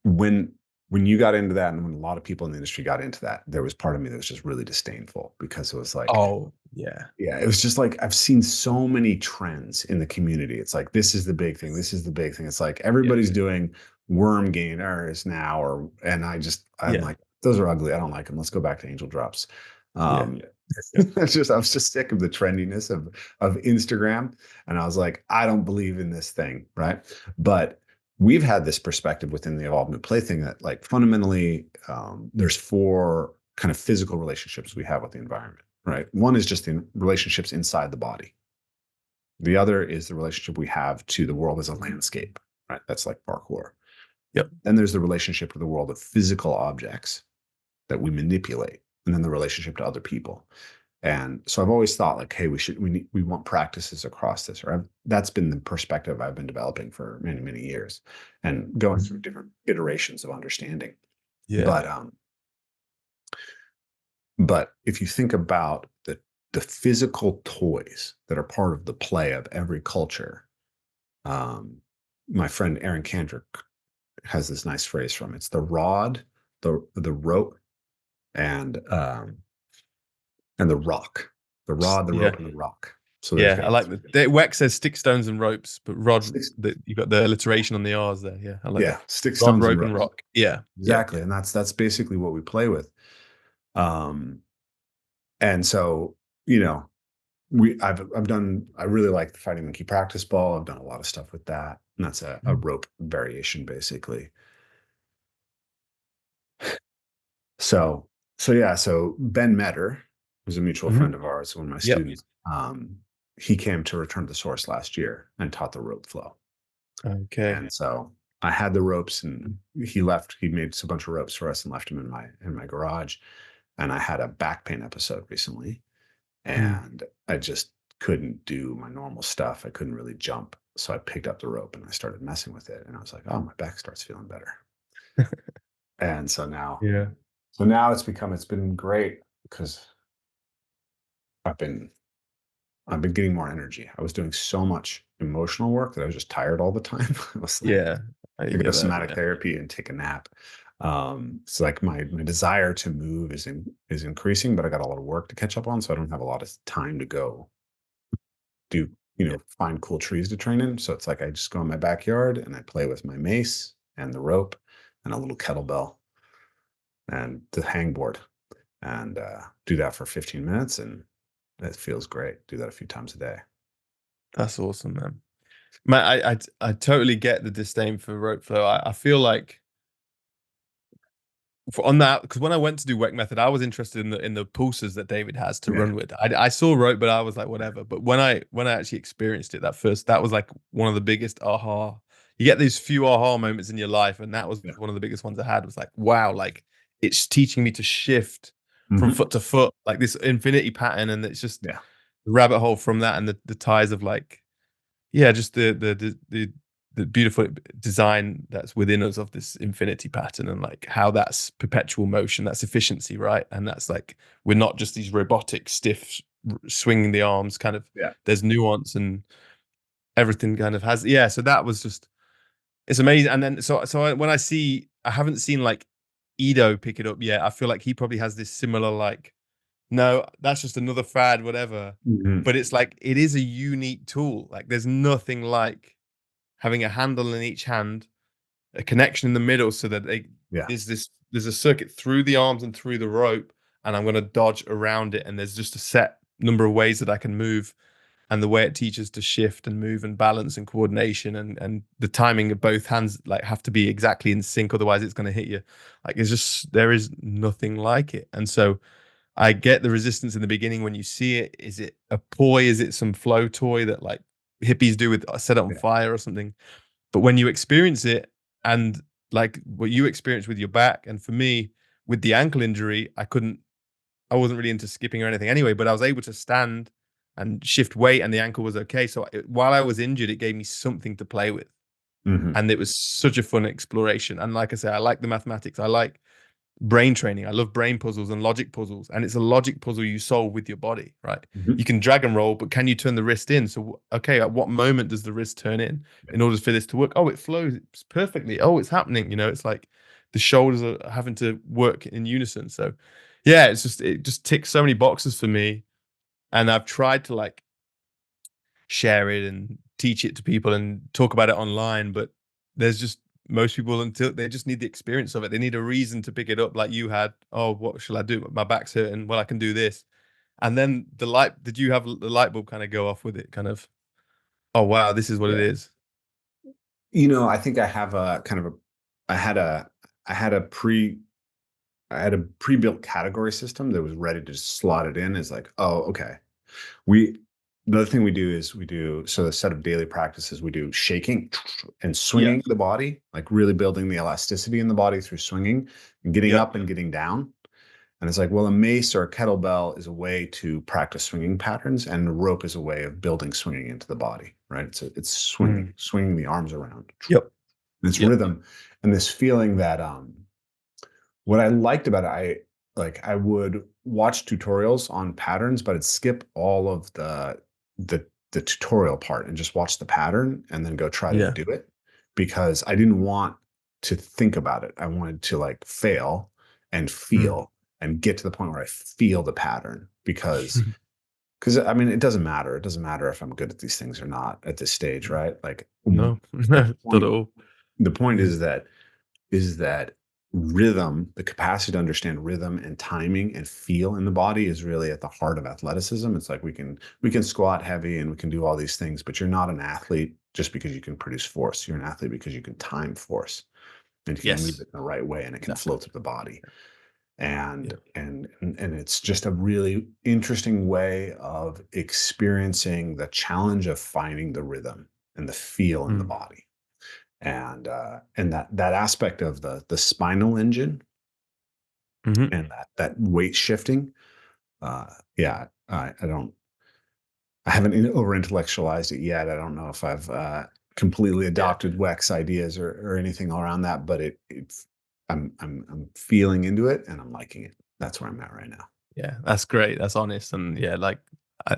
when when you got into that and when a lot of people in the industry got into that, there was part of me that was just really disdainful because it was like, Oh, yeah. yeah, it was just like I've seen so many trends in the community. It's like this is the big thing. This is the big thing. It's like Yeah. everybody's doing worm gainers now, and I'm Yeah. like, those are ugly. I don't like them. Let's go back to angel drops. Yeah. Um, Yeah. I was just sick of the trendiness of Instagram, and I was like, I don't believe in this thing, right? But we've had this perspective within the evolvement play thing that like fundamentally, there's four kind of physical relationships we have with the environment, right? One is just the relationships inside the body. The other is the relationship we have to the world as a landscape, right? That's like parkour. Yep. Then there's the relationship to the world of physical objects that we manipulate, and then the relationship to other people. And so I've always thought like, hey, we want practices across this, or that's been the perspective I've been developing for many, many years and going through different iterations of understanding. Yeah. But but if you think about the physical toys that are part of the play of every culture, um, my friend Aaron Kendrick has this nice phrase from it. It's the rod, the rope, and the rock. The rod, the Yeah. rope, and the rock. So there's Yeah. I those like three the things. Weck says stick, stones, and ropes, but rod, Sticks, you got the alliteration on the R's there. Yeah. I like yeah, that. stick, Rod, stones, and rope, and ropes. rock. Yeah. Yeah. Exactly, and that's basically what we play with. Um, and so you know, I've done. I really like the fighting monkey practice ball. I've done a lot of stuff with that, and that's a Mm. rope variation, basically. So yeah. So Ben Metter, who's a mutual Mhm. friend of ours, one of my Yep. students, he came to Return to the Source last year and taught the rope flow. Okay. And so I had the ropes, and he left. He made a bunch of ropes for us and left them in my garage. And I had a back pain episode recently, Mm. and I just couldn't do my normal stuff. I couldn't really jump. So I picked up the rope and I started messing with it. And I was like, oh, my back starts feeling better. And Yeah. so now it's been great because I've been I've been getting more energy. I was doing so much emotional work that I was just tired all the time. I was like, Yeah. I I go to get that. somatic Yeah. therapy and take a nap. It's like my desire to move is increasing, but I got a lot of work to catch up on, so I don't have a lot of time to go do Yeah. find cool trees to train in. So it's like I just go in my backyard and I play with my mace and the rope and a little kettlebell and the hangboard and do that for 15 minutes, and it feels great. Do that a few times a day. That's awesome, man. Man, I totally get the disdain for rope flow. I feel like on that, because when I went to do Weck method, I was interested in the pulses that David has to Yeah, run with. I saw rope, but I was like, whatever. But when I actually experienced it, that was like one of the biggest aha. You get these few aha moments in your life, and that was yeah, one of the biggest ones I had. Was like, wow, like it's teaching me to shift from hmm foot to foot, like this infinity pattern, and it's just yeah, the rabbit hole from that, and the ties of like, yeah, just the beautiful design that's within us of this infinity pattern, and like how that's perpetual motion, that's efficiency, right? And that's like we're not just these robotic stiff swinging the arms kind of. yeah. There's nuance, and everything kind of has, yeah. So that was just, it's amazing. And then when I haven't seen like Edo pick it up yet. I feel like he probably has this similar like, no, that's just another fad, whatever. Mhm. But it's like it is a unique tool. Like there's nothing like having a handle in each hand, a connection in the middle, so that Yeah, there's a circuit through the arms and through the rope, and I'm going to dodge around it. And there's just a set number of ways that I can move. And the way it teaches to shift and move and balance and coordination and the timing of both hands like have to be exactly in sync, otherwise it's going to hit you. Like it's just there is nothing like it. And so I get the resistance in the beginning when you see it. Is it a toy? Is it some flow toy that like hippies do with set it on Yeah. fire or something? But when you experience it, and like what you experience with your back, and for me with the ankle injury, I wasn't really into skipping or anything anyway, but I was able to stand and shift weight and the ankle was okay. So while I was injured, it gave me something to play with. Hmm. And it was such a fun exploration. And like I say, I like the mathematics. I like brain training. I love brain puzzles and logic puzzles. And it's a logic puzzle you solve with your body, right? You Hmm. can drag and roll, but can you turn the wrist in? So, okay, at what moment does the wrist turn in order for this to work? Oh, it flows perfectly. Oh, it's happening. It's like the shoulders are having to work in unison. So, yeah, it just ticks so many boxes for me. And I've tried to like share it and teach it to people and talk about it online, but there's just most people until they just need the experience of it. They need a reason to pick it up, like you had. Oh, what shall I do? My back's hurting. Well, I can do this. And then the light. Did you have the light bulb kind of go off with it? Kind of. Oh wow, this is what it Yeah. is. I think I have a kind of a, I had a, I had a pre, I had a pre-built category system that was ready to just slot it in as like, oh, okay. We, the other thing we do is so the set of daily practices, we do shaking and Yeah. swinging the body, like really building the elasticity in the body through swinging and getting Yep. up and getting down. And it's like, well, a mace or a kettlebell is a way to practice swinging patterns, and the rope is a way of building swinging into the body, right? It's Mm. swinging the arms around. Yep. And it's Yep. rhythm and this feeling that what I liked about it, I would watch tutorials on patterns, but I'd skip all of the tutorial part and just watch the pattern and then go try to Yeah. do it because I didn't want to think about it. I wanted to like fail and Mm. feel and get to the point where I feel the pattern because I mean it doesn't matter. It doesn't matter if I'm good at these things or not at this stage, right? Like No, at the not at point all. the point Mm. is that rhythm, the capacity to understand rhythm and timing and feel in the body is really at the heart of athleticism. It's like we can squat heavy and we can do all these things, but you're not an athlete just because you can produce force. You're an athlete because you can time force and you can move Yes. it in the right way and it can Exactly. flow through the body. And Yeah. and it's just a really interesting way of experiencing the challenge of finding the rhythm and the feel in the Mm. body and that aspect of the spinal engine Hmm. and that weight shifting. Yeah, I haven't over intellectualized it yet. I don't know if I've completely Yeah. adopted Weck's ideas or anything around that, but it's I'm feeling into it and I'm liking it. That's where I'm at right now. Yeah. That's great. That's honest. And yeah, like I,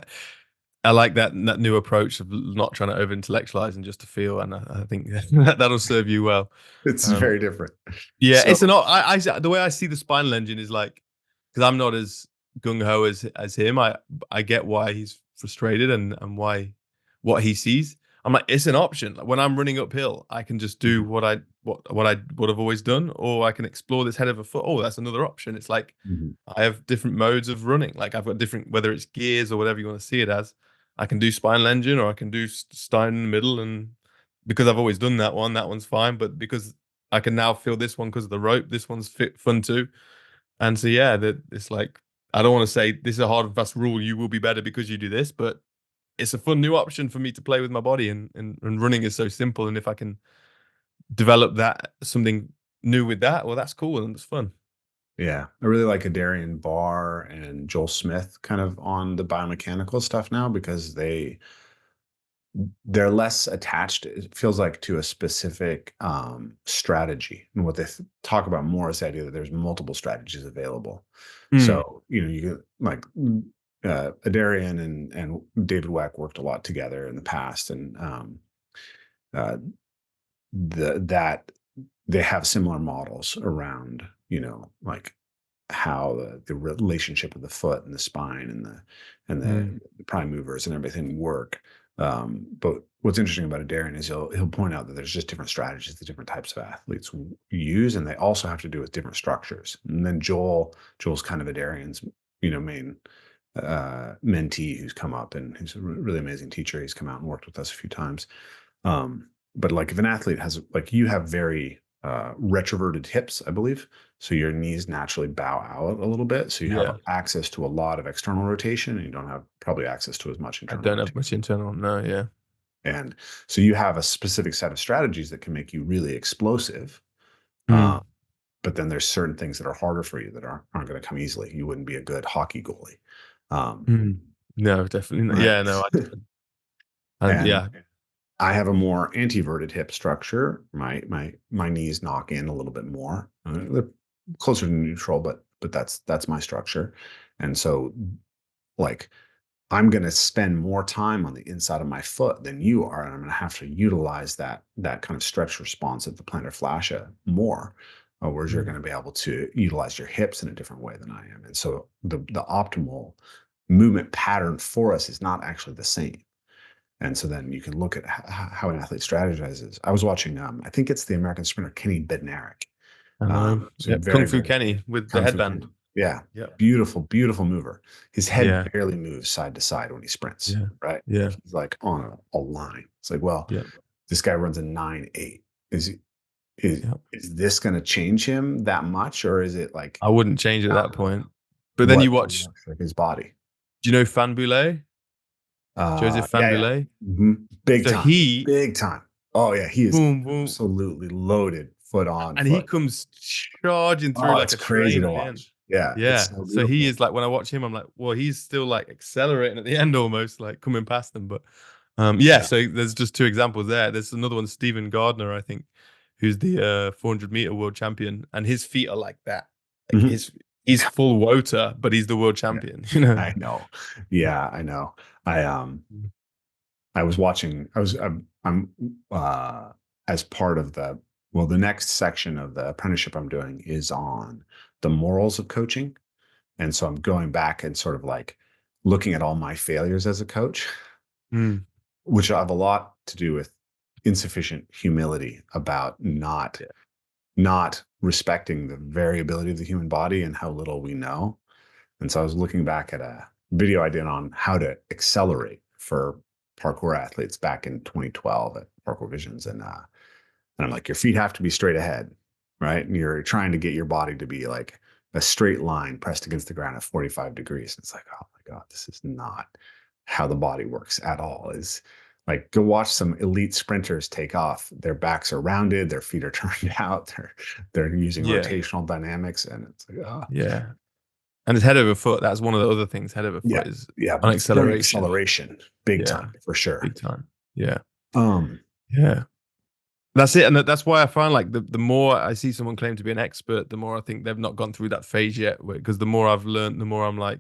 I like that new approach of not trying to over intellectualize and just to feel. And I think that'll serve you well. It's Um, very different. yeah, it's an. So The way I see the spinal engine is like because I'm not as gung ho as him. I get why he's frustrated and why what he sees. I'm like it's an option. Like, when I'm running uphill, I can just do mhm, what I would have always done, or I can explore this head of a foot. Oh, that's another option. It's like mhm. I have different modes of running. Like I've got different whether it's gears or whatever you want to see it as. I can do spinal engine or I can do Stein in the middle, and because I've always done that one's fine. But because I can now feel this one because of the rope. This one's fun too. And so yeah, that it's like I don't want to say this is a hard and fast rule. You will be better because you do this, but it's a fun new option for me to play with my body. And running is so simple. And if I can develop that something new with that, well, that's cool and it's fun. Yeah, I really like Adarian Barr and Joel Smith kind of on the biomechanical stuff now because they're less attached, it feels like, to a specific strategy. And what they talk about more is the idea that there's multiple strategies available. Mm, So, you get like Adarian and David Weck worked a lot together in the past. And uh, that they have similar models around, like how the relationship of the foot and the spine and the mm, prime movers and everything work. But what's interesting about Adarian is he'll point out that there's just different strategies that different types of athletes use, and they also have to do with different structures. And then Joel's kind of Adarian's, main mentee who's come up, and he's a really amazing teacher. He's come out and worked with us a few times. But like if an athlete has, like, you have very retroverted hips, I believe. So your knees naturally bow out a little bit. So you have Yeah. access to a lot of external rotation, and you don't have probably access to as much I internal don't have rotation. much internal. No. Yeah. And so you have a specific set of strategies that can make you really explosive. Mm. But then there's certain things that are harder for you that aren't going to come easily. You wouldn't be a good hockey goalie. Um, Mm. No, definitely not. right. Yeah. No. And And yeah. I have a more anteverted hip structure. My knees knock in a little bit more. They're closer to neutral, but that's my structure. And so, like, I'm going to spend more time on the inside of my foot than you are, and I'm going to have to utilize that kind of stretch response of the plantar fascia more. Whereas you're Mm. going to be able to utilize your hips in a different way than I am. And so the optimal movement pattern for us is not actually the same. And so then you can look at how an athlete strategizes. I was watching, I think it's the American sprinter Kenny Bednarik. I know. So Yep. Kung very, Fu very Kenny with the kung fu headband. Kenny. Yeah, Yep. beautiful, beautiful mover. His head Yeah. barely moves side to side when he sprints, Yeah. right? Like Yeah. he's like on a line. It's like, well, Yeah. this guy runs a 9.8. Is Yeah. is this going to change him that much, or is it like I wouldn't change at that point. But then you what watch, works for his body? do you know Fan Boulet? Joseph Fan Yeah, yeah. Boulet? Big So time. he, Big time. Oh yeah, he is boom, boom, absolutely loaded foot on and he foot. comes charging through Oh, like it's a crazy train to at the end. watch. Yeah, it's Yeah. so So he beautiful. is like, when I watch him, I'm like, well, he's still like accelerating at the end almost, like coming past them. But yeah, Yeah. so there's just two examples there. There's another one, Stephen Gardner, I think, who's the 400-meter world champion, and his feet are like that. Like Mhm. he's full Wota, but he's the world Yeah, champion, you know? I know. Yeah, I know. I was watching. I'm as part of the next section of the apprenticeship I'm doing is on the morals of coaching. And so I'm going back and sort of like looking at all my failures as a coach, Mm. which have a lot to do with insufficient humility about Yeah. not respecting the variability of the human body and how little we know. And so I was looking back at a video I did on how to accelerate for parkour athletes back in 2012 at Parkour Visions. And I'm like, your feet have to be straight ahead, right? And you're trying to get your body to be like a straight line pressed against the ground at 45 degrees. And it's like, oh my God, this is not how the body works at all. Is like, go watch some elite sprinters take off. Their backs are rounded, their feet are turned out, they're using Yeah. rotational dynamics. And it's like, oh, Yeah. And it's head over foot. That's one of the other things. Head over yeah, foot is yeah. on During acceleration. acceleration, big Yeah. time for sure. Big time. Yeah. Um, Yeah. That's it. And that's why I find like the more I see someone claim to be an expert, the more I think they've not gone through that phase yet. Because the more I've learned, the more I'm like,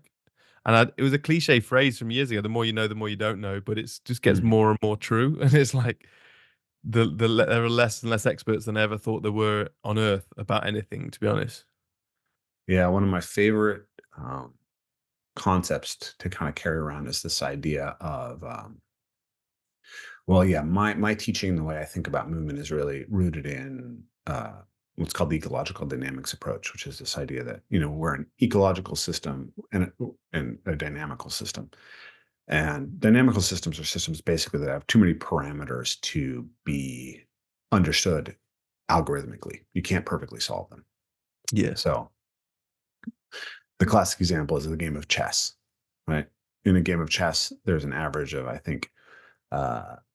it was a cliche phrase from years ago, the more you know, the more you don't know, but it's just gets mhm. more and more true. And it's like there are less and less experts than I ever thought there were on earth about anything, to be honest. Yeah, one of my favorite concepts to kind of carry around is this idea of well, yeah, my teaching, the way I think about movement is really rooted in what's called the ecological dynamics approach, which is this idea that we're an ecological system and a dynamical system. And dynamical systems are systems basically that have too many parameters to be understood algorithmically. You can't perfectly solve them. Yeah. So the classic example is the game of chess, right? In a game of chess, there's an average of, I think,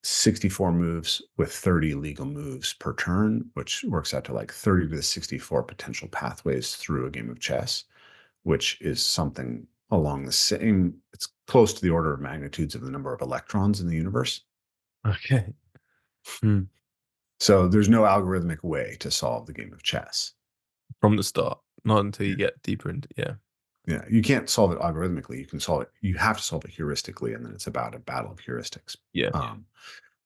64 moves with 30 legal moves per turn, which works out to like 30 to the 64 potential pathways through a game of chess, which is something along the same, it's close to the order of magnitudes of the number of electrons in the universe. Okay. Hmm. So there's no algorithmic way to solve the game of chess. From the start, not until you Yeah. get deeper into, yeah. Yeah, you can't solve it algorithmically. You can solve it. You have to solve it heuristically, and then it's about a battle of heuristics. Yeah.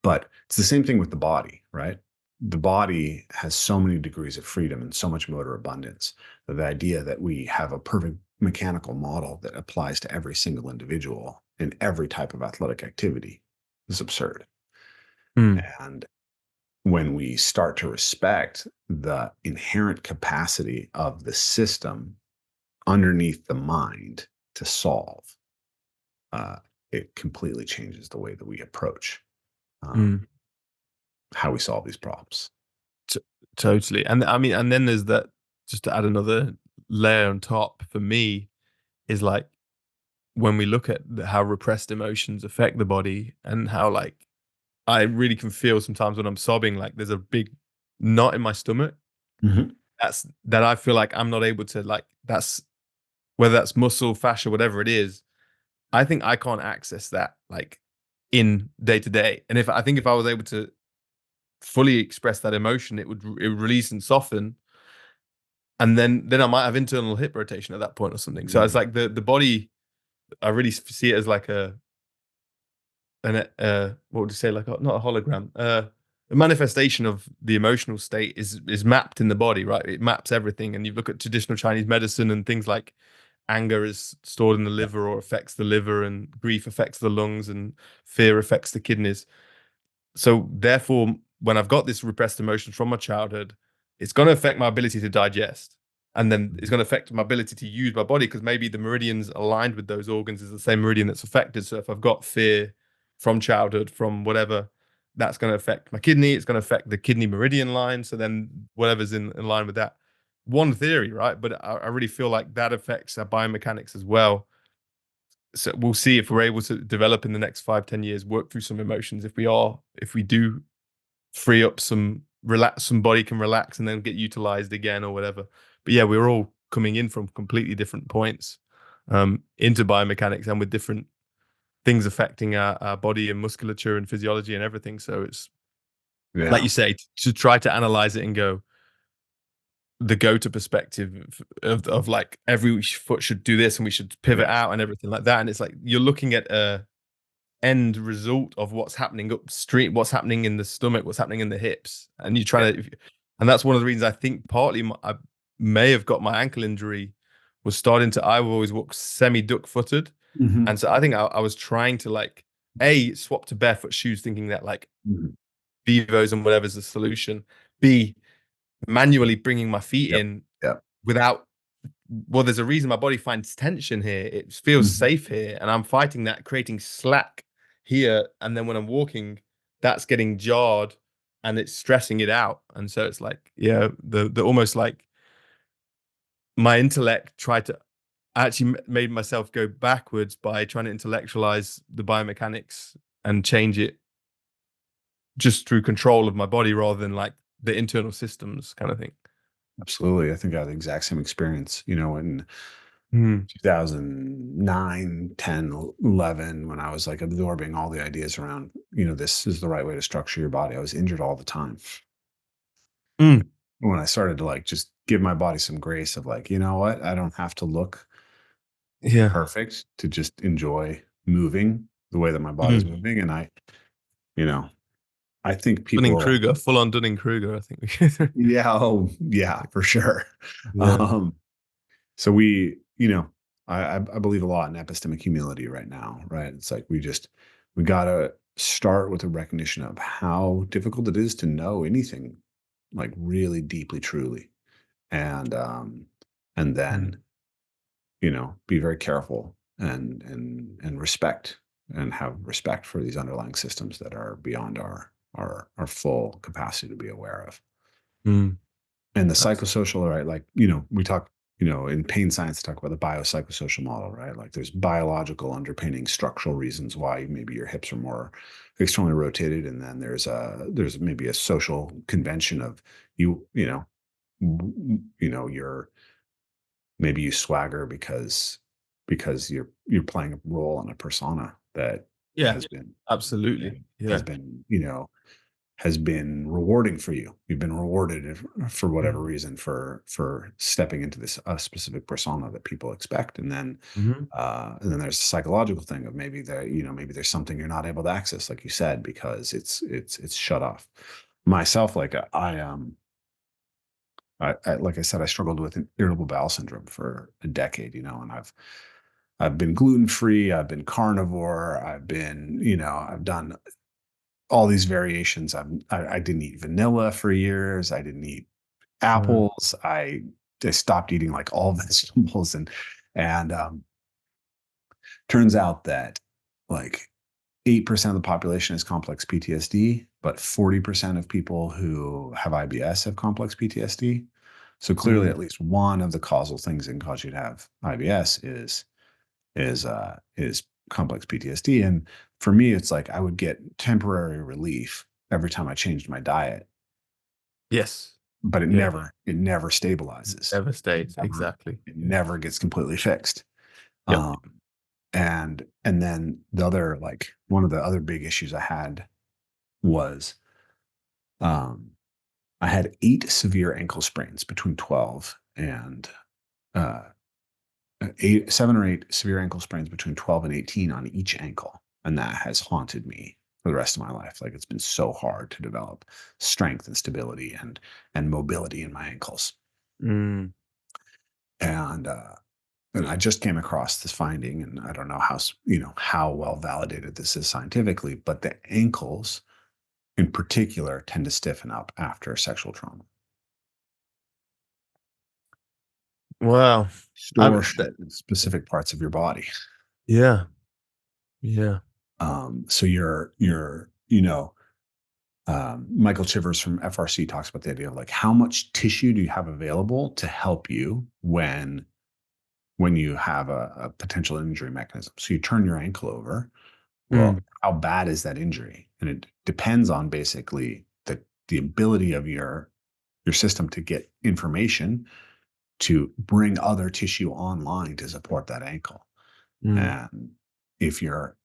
But it's the same thing with the body, right? The body has so many degrees of freedom and so much motor abundance that the idea that we have a perfect mechanical model that applies to every single individual in every type of athletic activity is absurd. Mm, And when we start to respect the inherent capacity of the system underneath the mind to solve, uh, it completely changes the way that we approach mm. um, how we solve these problems. T- Totally. And I mean, and then there's that, just to add another layer on top for me, is like when we look at how repressed emotions affect the body, and how like I really can feel sometimes when I'm sobbing, like there's a big knot in my stomach. Mhm. That I feel like I'm not able to, like, that's whether that's muscle, fascia, whatever it is. I think I can't access that like in day to day. And if I think if I was able to fully express that emotion, it would release and soften, and then I might have internal hip rotation at that point or something. So it's Mhm. like the body. I really see it as like what would you say, like not a hologram, a manifestation of the emotional state is mapped in the body, right? It maps everything. And you look at traditional Chinese medicine, and things like anger is stored in the Yeah. liver or affects the liver, and grief affects the lungs, and fear affects the kidneys. So therefore, when I've got this repressed emotions from my childhood, it's going to affect my ability to digest, and then it's going to affect my ability to use my body, because maybe the meridians aligned with those organs is the same meridian that's affected. So if I've got fear from childhood, from whatever, that's going to affect my kidney. It's going to affect the kidney meridian line. So then whatever's in line with that. One theory, right? But I really feel like that affects our biomechanics as well. So we'll see if we're able to develop in the next 5, 10 years, work through some emotions. If we do free up some, relax, some body can relax and then get utilized again or whatever. But yeah, we're all coming in from completely different points into biomechanics, and with different things affecting our body and musculature and physiology and everything. So it's like Yeah. you say, to try to analyze it and go, the go-to perspective of like every foot should do this and we should pivot Yes. out and everything like that. And it's like you're looking at a end result of what's happening upstream, what's happening in the stomach, what's happening in the hips, and you're Yeah. trying to. And that's one of the reasons I think partly I may have got my ankle injury, was starting to. I always walk semi-duck footed, Mhm. and so I think I was trying to like a swap to barefoot shoes, thinking that like Mhm. Vivos and whatever's the solution. B, manually bringing my feet Yep. in Yep. without, well, there's a reason my body finds tension here. It feels Mhm. safe here, and I'm fighting that, creating slack here. And then when I'm walking, that's getting jarred, and it's stressing it out. And so it's like, yeah, the almost like my intellect tried to, I actually made myself go backwards by trying to intellectualize the biomechanics and change it just through control of my body rather than like the internal systems kind of thing. Absolutely. I think I had the exact same experience, in Mm. 2009, 10, 11, when I was like absorbing all the ideas around, this is the right way to structure your body. I was injured all the time. Mm. When I started to like just give my body some grace of like, you know what? I don't have to look Yeah. perfect to just enjoy moving the way that my body's Mm. moving. And you know, I think Dunning people, Kruger, full on Dunning Kruger, I think we could. yeah, oh yeah, for sure. Yeah. Um, So I believe a lot in epistemic humility right now, right? It's like we gotta start with a recognition of how difficult it is to know anything like really deeply, truly. And then, Mm. be very careful and respect and have respect for these underlying systems that are beyond our full capacity to be aware of. Mm. And the Absolutely. psychosocial, right? Like, we talk, in pain science, talk about the biopsychosocial model, right? Like there's biological underpinning structural reasons why maybe your hips are more externally rotated. And then there's maybe a social convention of you're maybe you swagger because you're playing a role in a persona that Yeah, has been absolutely. has Yeah. been, has been rewarding for you. You've been rewarded for whatever Mm. reason for stepping into this specific persona that people expect, Mhm. and then there's a psychological thing of maybe there's something you're not able to access, like you said, because it's shut off. Myself, like I like I said, I struggled with irritable bowel syndrome for a decade, and I've been gluten free, I've been carnivore, I've done all these variations. I didn't eat vanilla for years. I didn't eat Wow. apples. I stopped eating like all vegetables, and turns out that like 8% of the population has complex PTSD, but 40% of people who have IBS have complex PTSD. So clearly, Mm. at least one of the causal things that can cause you to have IBS is complex PTSD. And for me, it's like I would get temporary relief every time I changed my diet, Yes. but Yeah. it never stabilizes. Never It stays. never Exactly. it Yeah. never gets completely fixed. Yep. Um, and then the other like one of the other big issues I had was um I had 8 severe ankle sprains between 12 and uh 7 or 8 severe ankle sprains between 12 and 18 on each ankle. And that has haunted me for the rest of my life. Like it's been so hard to develop strength and stability and mobility in my ankles. Mm. And and I just came across this finding, and I don't know how well validated this is scientifically, but the ankles in particular tend to stiffen up after sexual trauma. Wow. Store That, shit in specific parts of your body. yeah. Yeah. So Michael Chivers from FRC talks about the idea of like how much tissue do you have available to help you when you have a potential injury mechanism. So you turn your ankle over. Well, Mm. how bad is that injury? And it depends on basically the ability of your system to get information to bring other tissue online to support that ankle. Mm. And if your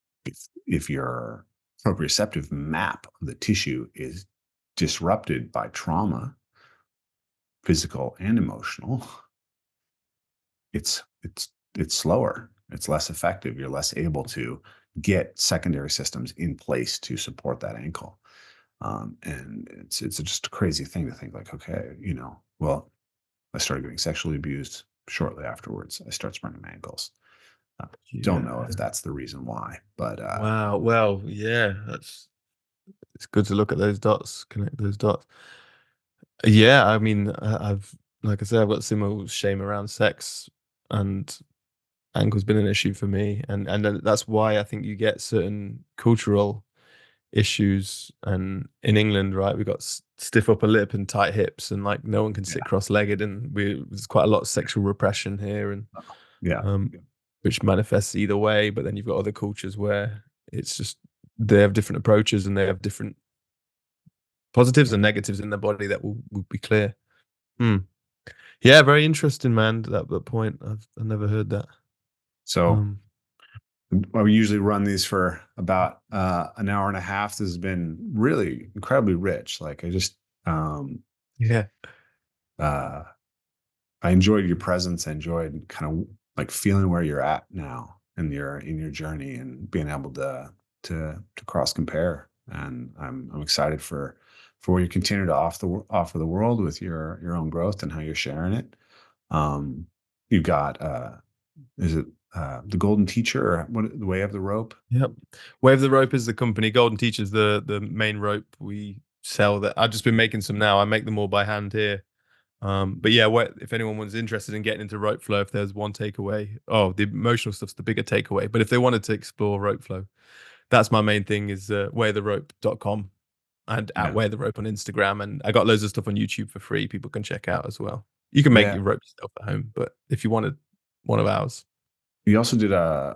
if your proprioceptive map of the tissue is disrupted by trauma, physical and emotional, it's slower, it's less effective. You're less able to get secondary systems in place to support that ankle. And it's just a crazy thing to think like, okay, well, I started getting sexually abused shortly afterwards. I start spraining my ankles. Don't know Yeah. if that's the reason why, but Wow. Well, yeah, it's good to look at those dots, connect those dots. Yeah, I mean, I've like I said, I've got similar shame around sex, and ankle's been an issue for me, and then that's why I think you get certain cultural issues. And in England, right, we got stiff upper lip and tight hips, and like no one can sit yeah, cross-legged, and there's quite a lot of sexual repression here, and yeah. um, which manifests either way. But then you've got other cultures where it's just they have different approaches and they have different positives and negatives in their body that will be clear. Hmm. Yeah, very interesting, man. That point, I've never heard that. So Um, we usually run these for about an hour and a half. This has been really incredibly rich. Like um, yeah, uh, I enjoyed your presence. I enjoyed kind of like feeling where you're at now in your journey and being able to cross compare. And I'm excited for what you continue to offer the world with your own growth and how you're sharing it. Um, you've got is it the Golden Teacher or what, the Way of the Rope? yep. Wave the Rope is the company. Golden Teacher's the main rope we sell. That I've just been making some now. I make them all by hand here. But yeah, if anyone was interested in getting into rope flow, if there's one takeaway, oh, the emotional stuff's the bigger takeaway. But if they wanted to explore rope flow, that's my main thing is weartherope.com and at Yeah, Wear the Rope on Instagram. And I got loads of stuff on YouTube for free people can check out as well. You can make yeah. your rope yourself at home, but if you wanted one of ours. You also did a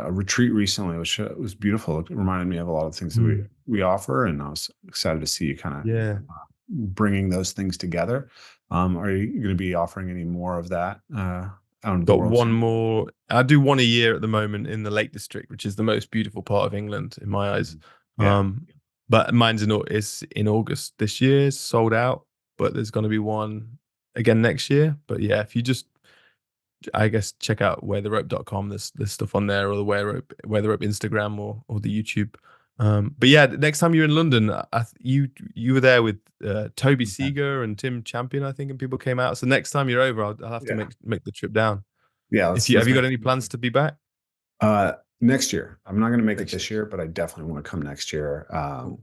retreat recently, which was beautiful. It reminded me of a lot of things that we Mm. we offer, and I was excited to see you kind of Yeah. bringing those things together. Are you going to be offering any more of that out into the Got world one soon? more. I do one a year at the moment in the Lake District, which is the most beautiful part of England in my eyes. Mhm. Yeah, Um, but mine's is in August this year, it's sold out. But there's going to be one again next year. But yeah, if you just, I guess, check out weartherope.com, there's stuff on there, or the Wear the Rope Instagram, or the YouTube. But yeah, next time you're in London, you were there with Toby okay. Seeger and Tim Champion, I think, and people came out. So next time you're over, I'll have to Yeah, make the trip down. yeah. If Let's you have let's you make got any plans to be back next year. I'm not going to make it next this year? year, but I definitely want to come next year. Cool.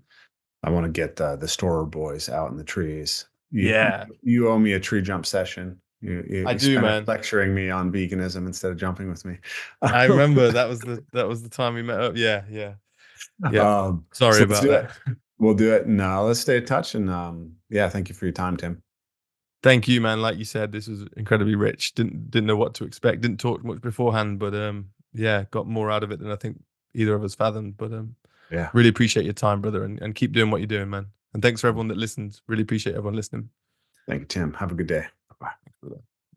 I want to get the Storer boys out in the trees. Yeah, You owe me a tree jump session. I You do, spent it man. lecturing me on veganism instead of jumping with me. I remember that was the time we met up. Yeah, yeah, yeah. Sorry So let's about do that. it. We'll do it, and let's stay in touch. And yeah, thank you for your time, Tim. Thank you, man. Like you said, this was incredibly rich. Didn't know what to expect. Didn't talk much beforehand, but yeah, got more out of it than I think either of us fathomed. But Yeah. really appreciate your time, brother, and keep doing what you're doing, man. And thanks for everyone that listens. Really appreciate everyone listening. Thank you, Tim. Have a good day. Bye. Thanks, brother.